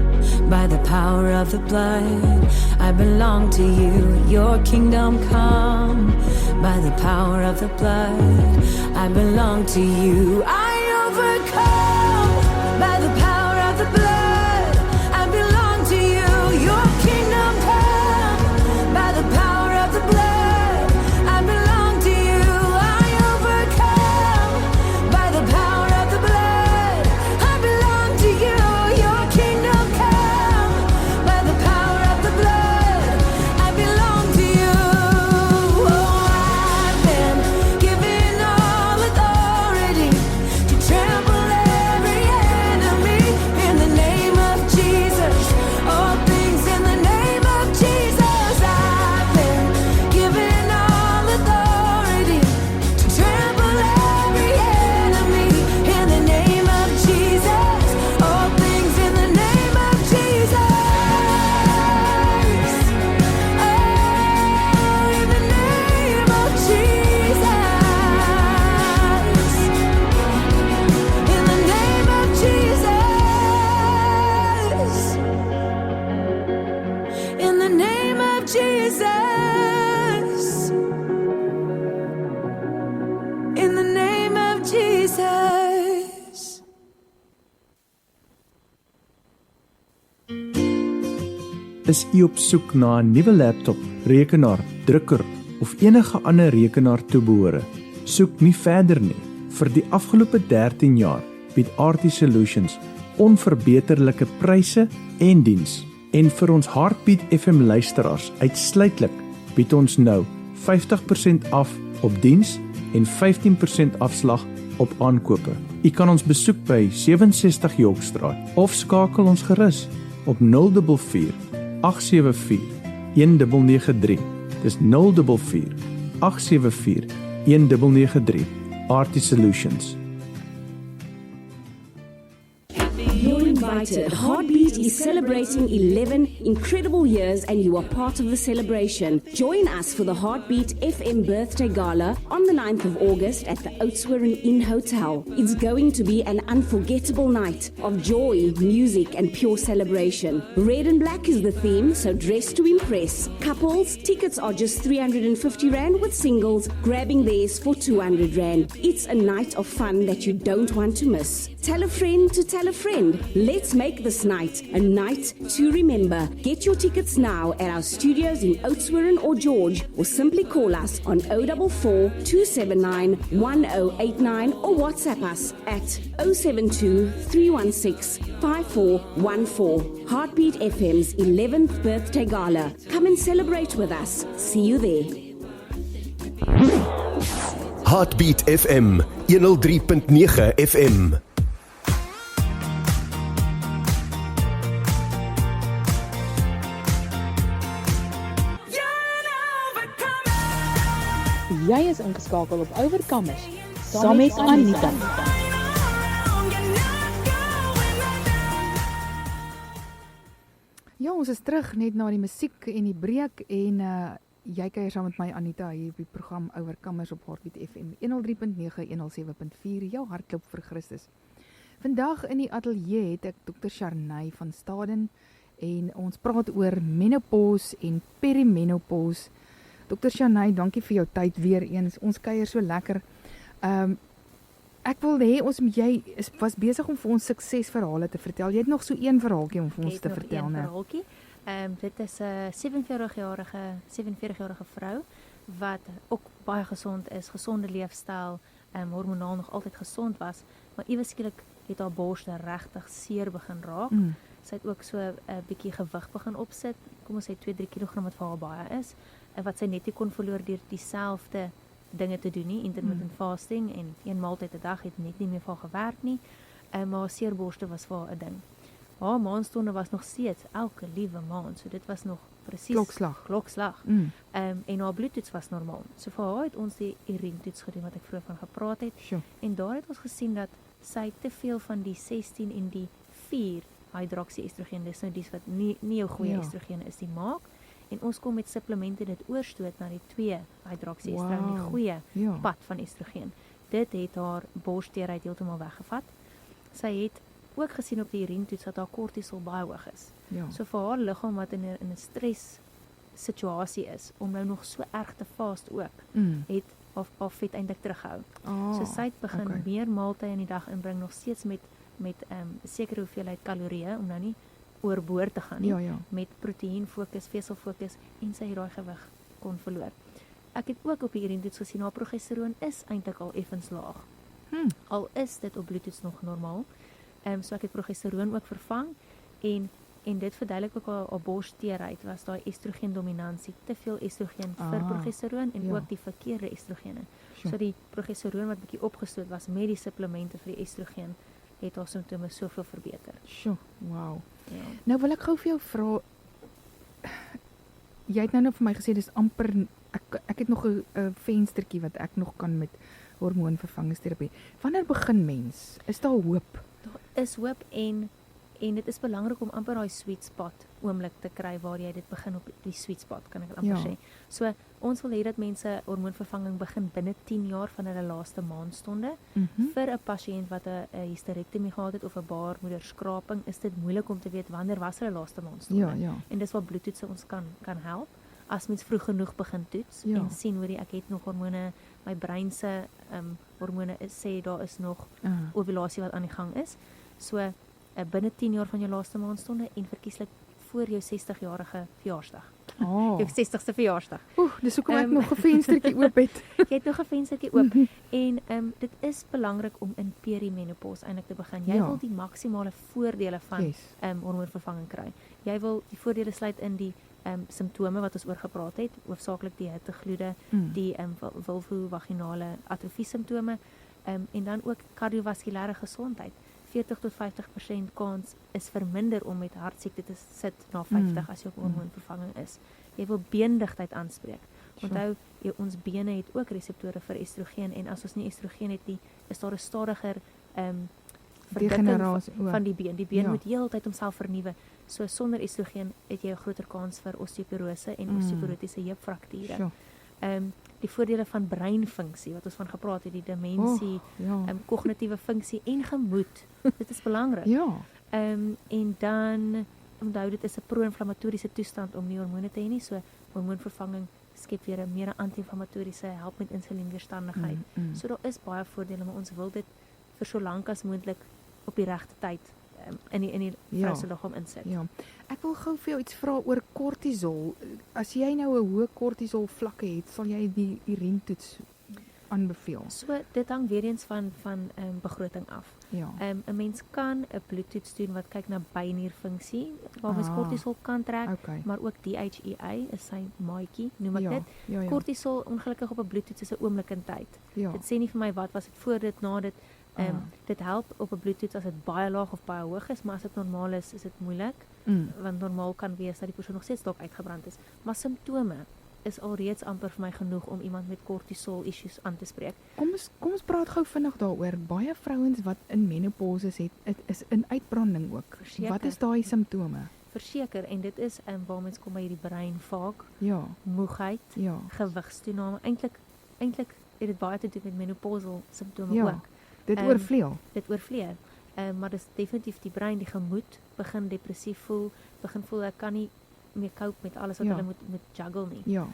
By the power of the blood, I belong to you, your kingdom come. By the power of the blood, I belong to you. I overcome by the power of the blood. I belong to you, your kingdom come. By the power of the blood, I belong to you. I overcome by the power of the blood. I belong to you, your kingdom come. By the power of the blood, I belong to you. Oh, I've been given all authority to trample every enemy in the name of Jesus. All things in the name of Jesus. I've been given all authority to trample every enemy in the name of Jesus. All things in the name of Jesus. Oh, in the name of Jesus. In the name of Jesus. In the name of Jesus. In the name of Jesus. Is u op soek na 'n nuwe laptop, rekenaar, drukker of enige ander rekenaar toebehore? Soek nie verder nie. Vir die afgelope 13 jaar bied RT Solutions onverbeterlike pryse en diens. En vir ons Heartbeat FM luisteraars uitsluitlik bied ons nou 50% af op diens en 15% afslag op aankope. U kan ons besoek by 67 Yorkstraat of skakel ons gerus op 044 874 1993. Dis 044 874 1993. RT Solutions. You're invited. Heartbeat is celebrating 11 incredible years and you are part of the celebration. Join us for the Heartbeat FM birthday gala on the 9th of August at the Oudtshoorn Inn Hotel. It's going to be an unforgettable night of joy, music and pure celebration. Red and black is the theme, so dress to impress. Couples, tickets are just 350 Rand with singles, grabbing theirs for 200 Rand. It's a night of fun that you don't want to miss. Tell a friend to tell a friend. Let's make this night a night to remember. Get your tickets now at our studios in Oudtshoorn or George, or simply call us on 044 279 1089 or WhatsApp us at 072 316 5414. Heartbeat FM's 11th birthday gala. Come and celebrate with us. See you there. Heartbeat FM 103.9 FM. Jy is ingeskakel op Overkammers saam met Anita. Ja, ons is terug net na die musiek en die breek en jy kuier saam met my Anita hier op die program Overkammers op Heartbeat FM 103.9 107.4, jou hartklop vir Christus. Vandag in die ateljee het ek Dr. Sharnay van Staden en ons praat oor menopause en perimenopause. Dr. Shanay, dankie vir jou tyd weer eens. Ons kuier so lekker. Ek wil hê jy was besig om vir ons suksesverhale te vertel. Jy het nog so een verhaaltjie om vir ons te vertel, né? Dit is 'n 47-jarige vrou wat ook baie gesond is, gesonde leefstyl, hormonaal nog altyd gesond was, maar iewes skielik het haar borste regtig seer begin raak. Sy het ook so 'n bietjie gewig begin opsit. Kom ons sê 2-3 kg wat vir haar baie is, wat sy net nie kon verloor deur dieselfde dinge te doen nie, intermittent fasting en een maaltyd 'n dag het net nie meer vir haar gewerk nie. Maar seerborste was vir haar 'n ding. Haar maandstonde was nog steeds elke liewe maand, so dit was nog presies klokslag. En haar bloedtoets was normaal. So vir haar het ons die urinetoets gedoen wat ek vroeër van gepraat het. En daar het ons gesien dat sy te veel van die 16 en die 4 hydroxyestrogen, dis nou die wat nie jou goeie estrogene is, die maak. En ons kom met supplemente dit oorstoot na die 2 hydroxyestrogen, die goeie pad van estrogen. Dit het haar borsteerheid heeltemal weggevat. Sy het ook gesien op die urinetoets dat haar kortisol baie hoog is. So vir haar liggaam wat in 'n stres situasie is, om nou nog so erg te fast ook, het haar vet eintlik teruggehou. So sy het begin meer maaltye in die dag inbring, nog steeds met 'n sekere hoeveelheid kalorieë, om nou nie oorboord te gaan nie, met proteïen fokus, vesel fokus, en sy het daai gewig kon verloor. Ek het ook op die urinetoets gesien, haar progesteroon is eintlik al effens laag. Al is dit op bloedtoets nog normaal. So ek het progesteroon ook vervang, en dit verduidelik ook haar borsteerheid, was daai estrogen dominansie, te veel estrogen vir progesteroon, en ook die verkeerde estrogene. So die progesteroon wat bietjie opgestoot was met die supplemente vir die estrogen, het haar simptome soveel verbeter. Wow. Nou wil ek gou vir jou vra, jy het nou vir my gesê, dis amper, ek het nog 'n venstertjie wat ek nog kan met hormoonvervangingsterapie. Wanneer begin mens? Is daar hoop? Daar is hoop, en dit is belangrik om amper daai sweet spot oomblik te kry waar jy dit begin op die sweet spot, kan ek amper sê. So ons wil hê dat mense hormoonvervanging begin binne 10 jaar van hulle laaste maandstonde. Vir 'n pasiënt wat 'n hysterektomie gehad het of 'n baarmoederskraping, is dit moeilik om te weet wanneer was hulle laaste maandstonde. En dis waar bloedtoetse ons kan help. As mens vroeg genoeg begin toets en sien hoe ek het nog hormone, my brein se hormone sê daar is nog ovulasie wat aan die gang is. So binne 10 jaar van jou laaste maandstonde, en verkieslik voor jou 60-jarige verjaarsdag. Jou 60ste verjaarsdag. Dis hoekom ek nog 'n venstertjie oop het. Jy het nog 'n venstertjie oop. En dit is belangrik om in perimenopause eintlik te begin. Jy wil die maksimale voordele van hormoonvervanging kry. Jy wil die voordele sluit in die simptome wat ons oor gepraat het, hoofsaaklik die hittegloede, die vulvovaginale atrofie simptome, en dan ook kardiovaskulêre gesondheid. 40 tot 50% kans is verminder om met hartsiekte te sit na 50 as jy op hormoonvervanging is. Jy wil beendigtheid aanspreek. Onthou, ons bene het ook reseptore vir estrogen, en as ons nie estrogen het nie, is daar 'n stadiger verdikking van die been. Die been moet heeltyd homself vernuwe. So sonder estrogen het jy 'n groter kans vir osteoporose en osteoporotiese heupfrakture. Die voordele van breinfunksie wat ons van gepraat het, die demensie, kognitiewe funksie en gemoed. Dit is belangrik. En dan onthou, dit is 'n pro-inflammatoriese toestand om nie hormone te hê nie, so hormoonvervanging skep weer 'n meer anti-inflammatoriese, help met insulienweerstandigheid. So daar is baie voordele, maar ons wil dit vir so lank as moontlik op die regte tyd in die vrou se liggaam insit. Ek wil gou vir jou iets vra oor kortisol. As jy nou 'n hoë kortisol vlakke het, sal jy die urinetoets aanbeveel? So dit hang weer eens van begroting af. 'n Mens kan 'n bloedtoets doen wat kyk na bynierfunksie, waar mens kortisol kan trek, maar ook DHEA is sy maatjie, noem ek dit. Kortisol ongelukkig op 'n bloedtoets is 'n oomblik in tyd. Dit sê nie vir my wat was dit voor dit, na dit. Dit help op 'n bloedtoets as dit baie laag of baie hoog is, maar as dit normaal is dit moeilik, want normaal kan wees dat die persoon nog steeds dalk uitgebrand is, maar simptome is alreeds amper vir my genoeg om iemand met kortisol issues aan te spreek. Kom ons praat gou vinnig daaroor. Baie vrouens wat in menopause het, is in uitbranding ook. Verseker. Wat is daai simptome? Verseker, en dit is waar mens kom by die breinvaak, moegheid, gewigstoename. Eintlik het dit baie te doen met menopausal simptome ook. Dit oorvleuel. Maar dis definitief die brein, die gemoed begin depressief voel, begin voel ek kan nie mee cope met alles wat Ja. hulle moet juggle nie. Ja.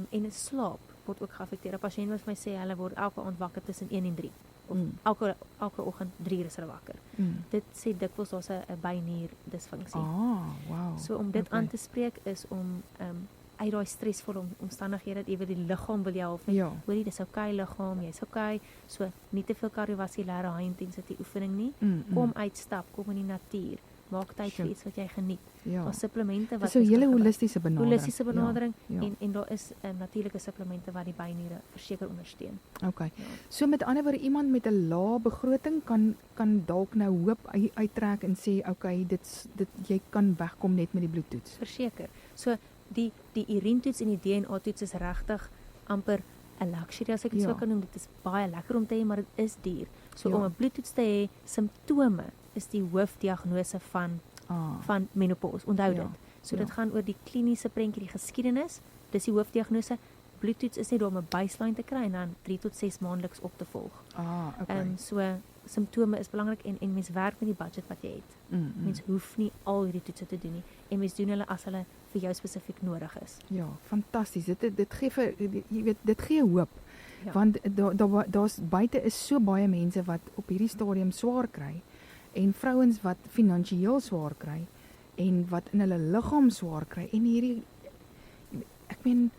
En slaap word ook geaffekteer. 'n Pasiënt wat vir my sê hulle word elke aand wakker tussen 1 en 3 of elke oggend 3 uur is hulle wakker. Dit sê dikwels daar's 'n bynier disfunksie. Wow. So om dit aan te spreek is om uit daai stresvolle omstandighede dat die liggaam wil jou half net hoorie dis okay liggaam, jy's okay. So nie te veel kardiovaskulêre high intensity oefening nie. Kom uitstap, kom in die natuur. Maak tyd vir iets wat jy geniet. Daar's supplemente wat so 'n hele holistiese benadering. Holistiese benadering en daar is natuurlike supplemente wat die byniere verseker ondersteun. Okay. So met ander woorde iemand met 'n lae begroting kan dalk nou hoop uittrek en sê okay, dit jy kan wegkom net met die bloedtoets. Verseker. So die urientoets en die DNA toets is regtig amper 'n luxury as ek dit so kan noem. Dit is baie lekker om te hê, maar dit is duur. So om 'n bloedtoets te hê, simptome is die hoofdiagnose van menopause. Onthou dit. So dit gaan oor die kliniese prentjie, die geskiedenis. Dis die hoofdiagnose. Bloedtoets is net om 'n baseline te kry en dan 3 tot 6 maandeliks op te volg. Okay. So simptome is belangrik en mens werk met die budget wat jy het. Mens hoef nie al hierdie toetse te doen nie en mens doen hulle as hulle vir jou spesifiek nodig is. Ja, fantasties. Dit gee vir jy weet dit gee hoop. Want daar's buite is so baie mense wat op hierdie stadium swaar kry en vrouens wat finansiëel swaar kry en wat in hulle liggaam swaar kry en hierdie ek meen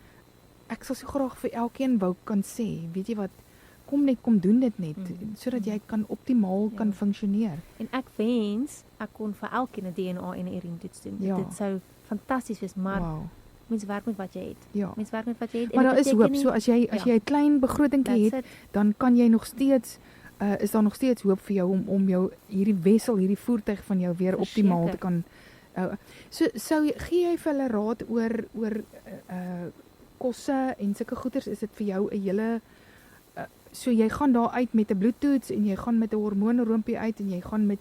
ek sal so graag vir elkeen wou kan sê, weet jy wat, kom doen dit net sodat jy kan optimaal kan funksioneer. En ek wens ek kon vir elkeen 'n DNA en 'n urientoets doen. Dit sou fantasties wees, maar mens werk met wat jy het. Mens werk met wat jy het. Maar daar is hoop. So as jy 'n klein begrotingkie het, dan kan jy nog steeds is daar nog steeds hoop vir jou om jou hierdie voertuig van jou weer optimaal te kan so gee jy vir hulle raad oor kosse en sulke goeders, is dit vir jou 'n hele so jy gaan daar uit met 'n bloedtoets en jy gaan met 'n hormoonroompie uit en jy gaan met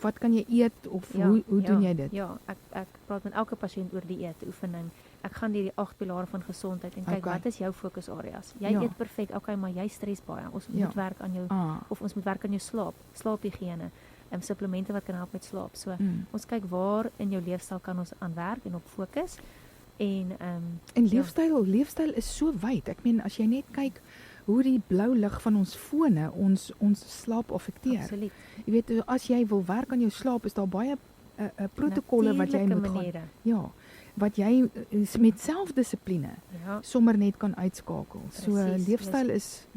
wat kan jy eet of hoe doen jy dit? Ja, ek praat met elke pasiënt oor dieet oefening. Ek gaan deur die 8 pilare van gesondheid en kyk wat is jou fokusareas. Jy eet perfek, okay, maar jy stres baie. Ons moet werk aan jou of ons moet werk aan jou slaaphigiëne. Supplemente wat kan help met slaap. So ons kyk waar in jou leefstyl kan ons aan werk en op fokus. En leefstyl is so wyd. Ek meen as jy net kyk hoe die blou lig van ons fone ons slaap affekteer. Absoluut. Jy weet as jy wil werk aan jou slaap is daar baie protokolle wat jy moet gaan. Ja, wat jy met selfdissipline sommer net kan uitskakel. So leefstyl is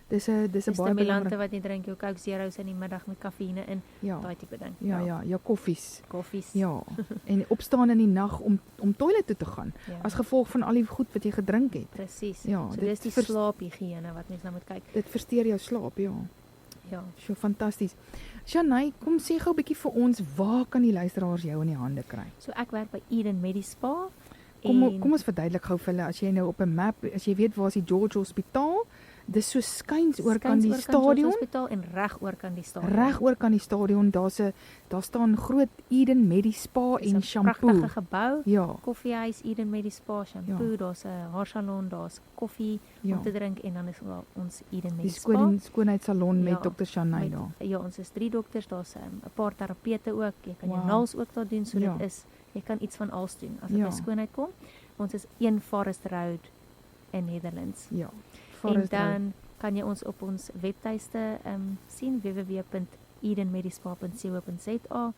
dis 'n baie belangrike wat jy drink jou Coke Zero's in die middag met kafeïne in, daai tipe ding. Ja, koffies. Koffies. Ja. En opstaan in die nag om toilet toe te gaan as gevolg van al die goed wat jy gedrink het. Presies. Ja, so dis die slaaphigiëne wat mens nou moet kyk. Dit versteur jou slaap, ja. Ja. So fantasties. Shanay, kom sê gou 'n bietjie vir ons, waar kan die luisteraars jou in die hande kry? So ek werk by Eden Medispa. Kom ons verduidelik gou vir hulle, as jy nou op 'n map, as jy weet waar is die George Hospitaal, dis so skuins oor kan die stadion Hospitaal en reg oor kan die stadion. Reg oor kan die stadion, daar staan groot Eden Medispa en shampoo. 'n pragtige gebou. Ja. Koffiehuis Eden Medispa, shampoo, daar's 'n haarsalon, daar's koffie om te drink en dan is ons Eden Medispa. Die skoonheidssalon met Dr. Shanay daar. Ja, ons is 3 dokters, daar's 'n paar terapeute ook. Jy kan jou naels ook daar doen, so dit is jy kan iets van alles doen as dit by skoonheid kom. Ons is 1 Forest Road in Netherlands. Ja. En dan kan jy ons op ons webtuiste sien www.edenmedispa.co.za,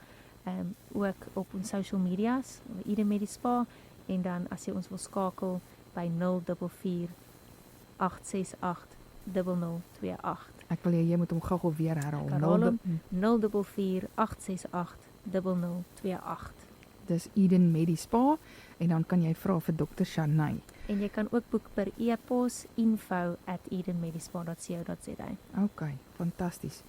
ook op ons social medias, Eden Medispa, en dan as jy ons wil skakel by 044 868 0028. Ek wil jy moet hom gou weer herhaal. 044 868 0028. Dis Eden Medispa en dan kan jy vra vir Dr. Shanay. En jy kan ook boek per e-pos info@edenmedispa.co.za. Okay, fantasties.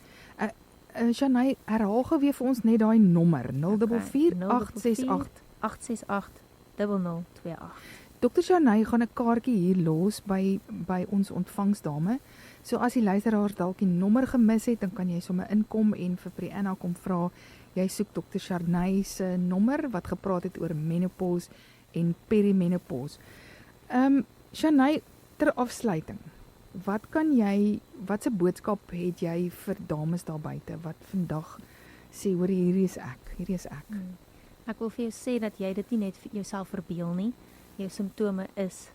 Shanay, herhaal gou weer vir ons net daai nommer 044 868 0028. Dr. Shanay gaan 'n kaartjie hier los by ons ontvangsdame. So as die luisteraars dalk die nommer gemis het, dan kan jy sommer inkom en vir Brianna kom vra. Jy soek Dr. Shanay se nommer wat gepraat het oor menopause en perimenopause. Shanay, ter afsluiting, watse boodskap het jy vir dames daar buite wat vandag sê hoor hierdie is ek. Ek wil vir jou sê dat jy dit nie net vir jouself verbeel nie. Jou simptome is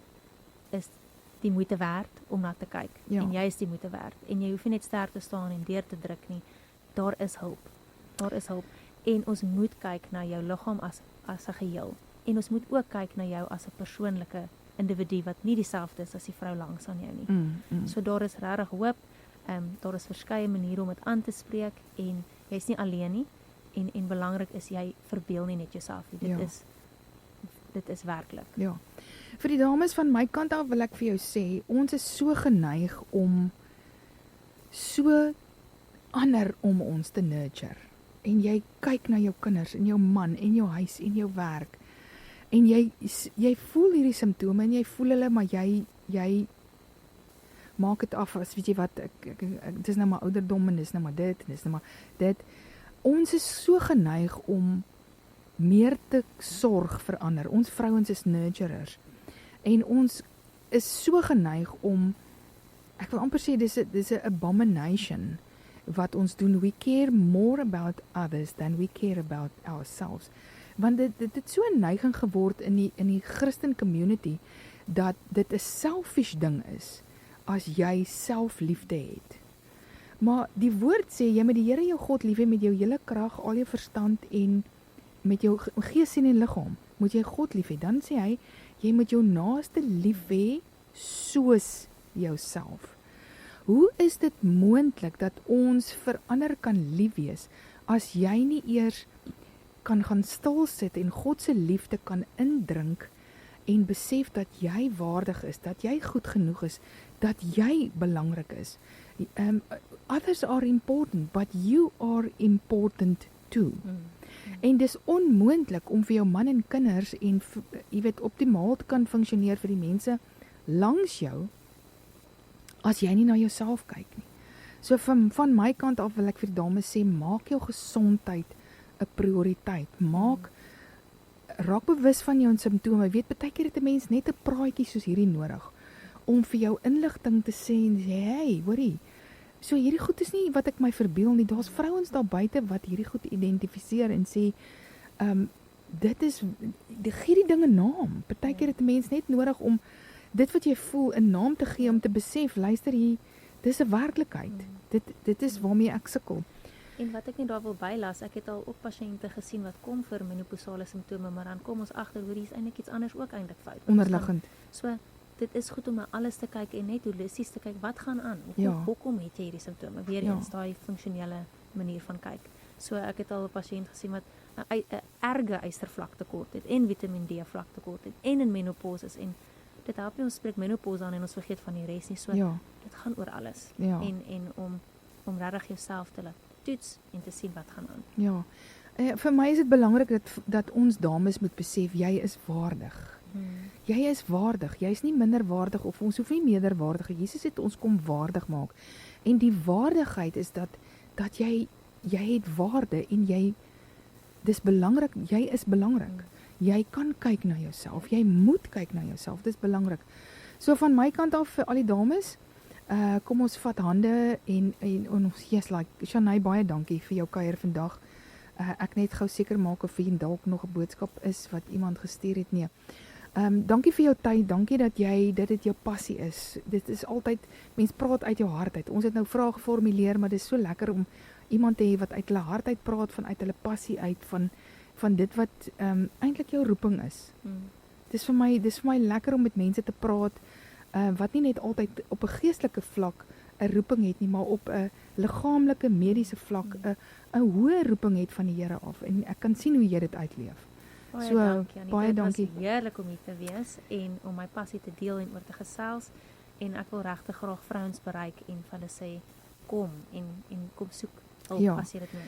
die moeite werd om na te kyk. Ja. En jy is die moeite werd. En jy hoef nie net sterk te staan en deur te druk nie. Daar is hulp. Daar is hulp. En ons moet kyk na jou liggaam as 'n geheel. En ons moet ook kyk na jou as 'n persoonlike individu wat nie dieselfde is as die vrou langs aan jou nie. So daar is regtig hoop. Daar is verskeie maniere om dit aan te spreek en jy's nie alleen nie. En belangrik is jy verbeel nie net jouself nie. Dit is werklik. Ja. Vir die dames van my kant af wil ek vir jou sê, ons is so geneig om so ander om ons te nurture. En jy kyk na jou kinders en jou man en jou huis en jou werk. En jy voel hierdie simptome en jy voel hulle, maar jy maak dit af as weet jy wat, dit is nou maar ouderdom en dis nou maar dit en dis nou maar dit. Ons is so geneig om meer te sorg vir ander. Ons vrouens is nurturers. En ons is so geneig om, ek wil amper sê, dis 'n abomination wat ons doen. We care more about others than we care about ourselves. Want dit het so 'n neiging geword in die Christen community, dat dit 'n selfish ding is, as jy selfliefde het. Maar die woord sê, jy moet die Here jou God lief hê met jou hele krag, al jou verstand en met jou gees en liggaam, moet jy God lief hê. Dan sê hy, jy moet jou naaste lief hê soos jouself. Hoe is dit moontlik dat ons vir ander kan lief wees, as jy nie eers kan gaan stil sit en God se liefde kan indrink en besef dat jy waardig is, dat jy goed genoeg is, dat jy belangrik is. Others are important, but you are important too. En dis onmoontlik om vir jou man en kinders en jy weet optimaal te kan funksioneer vir die mense langs jou as jy nie na jouself kyk nie. So van my kant af wil ek vir die dames sê, maak jou gesondheid 'n prioriteit. Raak bewus van jou simptome. Weet, baie keer het 'n mens net 'n praatjie soos hierdie nodig om vir jou inligting te sê en sê, hey, hoorie, so hierdie goed is nie wat ek my verbeel nie. Daar's vrouens daar buite wat hierdie goed identifiseer en sê, dit is, gee die ding 'n naam. Baie keer het 'n mens net nodig om dit wat jy voel 'n naam te gee, om te besef, luister hier, dis 'n werklikheid. Dit is waarmee ek sukkel. En wat ek net daar wil bylas, ek het al ook pasiënte gesien wat kom vir menopausale simptome, maar dan kom ons agter hoe dis eintlik iets anders ook eintlik fout. Onderliggend. So dit is goed om na alles te kyk en net holisties te kyk, wat gaan aan? Hoekom het jy hierdie simptome? Weereens daai funksionele manier van kyk. So ek het al 'n pasiënt gesien wat 'n erge ystervlaktekort het en Vitamiin D vlaktekort het en in menopause is, en dit help nie ons spreek menopause aan en ons vergeet van die res nie. So dit gaan oor alles. En om regtig jouself te laat toets en te sien wat gaan aan. Ja. Vir my is dit belangrik dat ons dames moet besef, jy is waardig. Jy is waardig. Jy is nie minder waardig of ons hoef nie meerderwaardig. Jesus het ons kom waardig maak. En die waardigheid is dat jy het waarde en dis belangrik, jy is belangrik. Jy kan kyk na jouself. Jy moet kyk na jouself. Dis belangrik. So van my kant af vir al die dames, kom ons vat hande en ons Shanay, baie dankie vir jou kuier vandag. Ek net gou seker maak of hier dalk nog 'n boodskap is wat iemand gestuur het. Nee. Dankie vir jou tyd, dankie dat dit jou passie is. Dit is altyd, mens praat uit jou hart uit. Ons het nou vrae geformuleer, maar dit is so lekker om iemand te hê wat uit hulle hart uit praat, vanuit hulle passie uit, van dit wat eintlik jou roeping is. Dis vir my lekker om met mense te praat, wat nie net altyd op 'n geestelike vlak 'n roeping het nie, maar op 'n liggaamlike, mediese vlak 'n hoë roeping het van die Here af. En ek kan sien hoe jy dit uitleef. Baie dankie. Dit was heerlik om hier te wees en om my passie te deel en oor te gesels. En ek wil regtig graag vrouens bereik en vir hulle sê, kom en kom soek hulp as jy dit nodig het.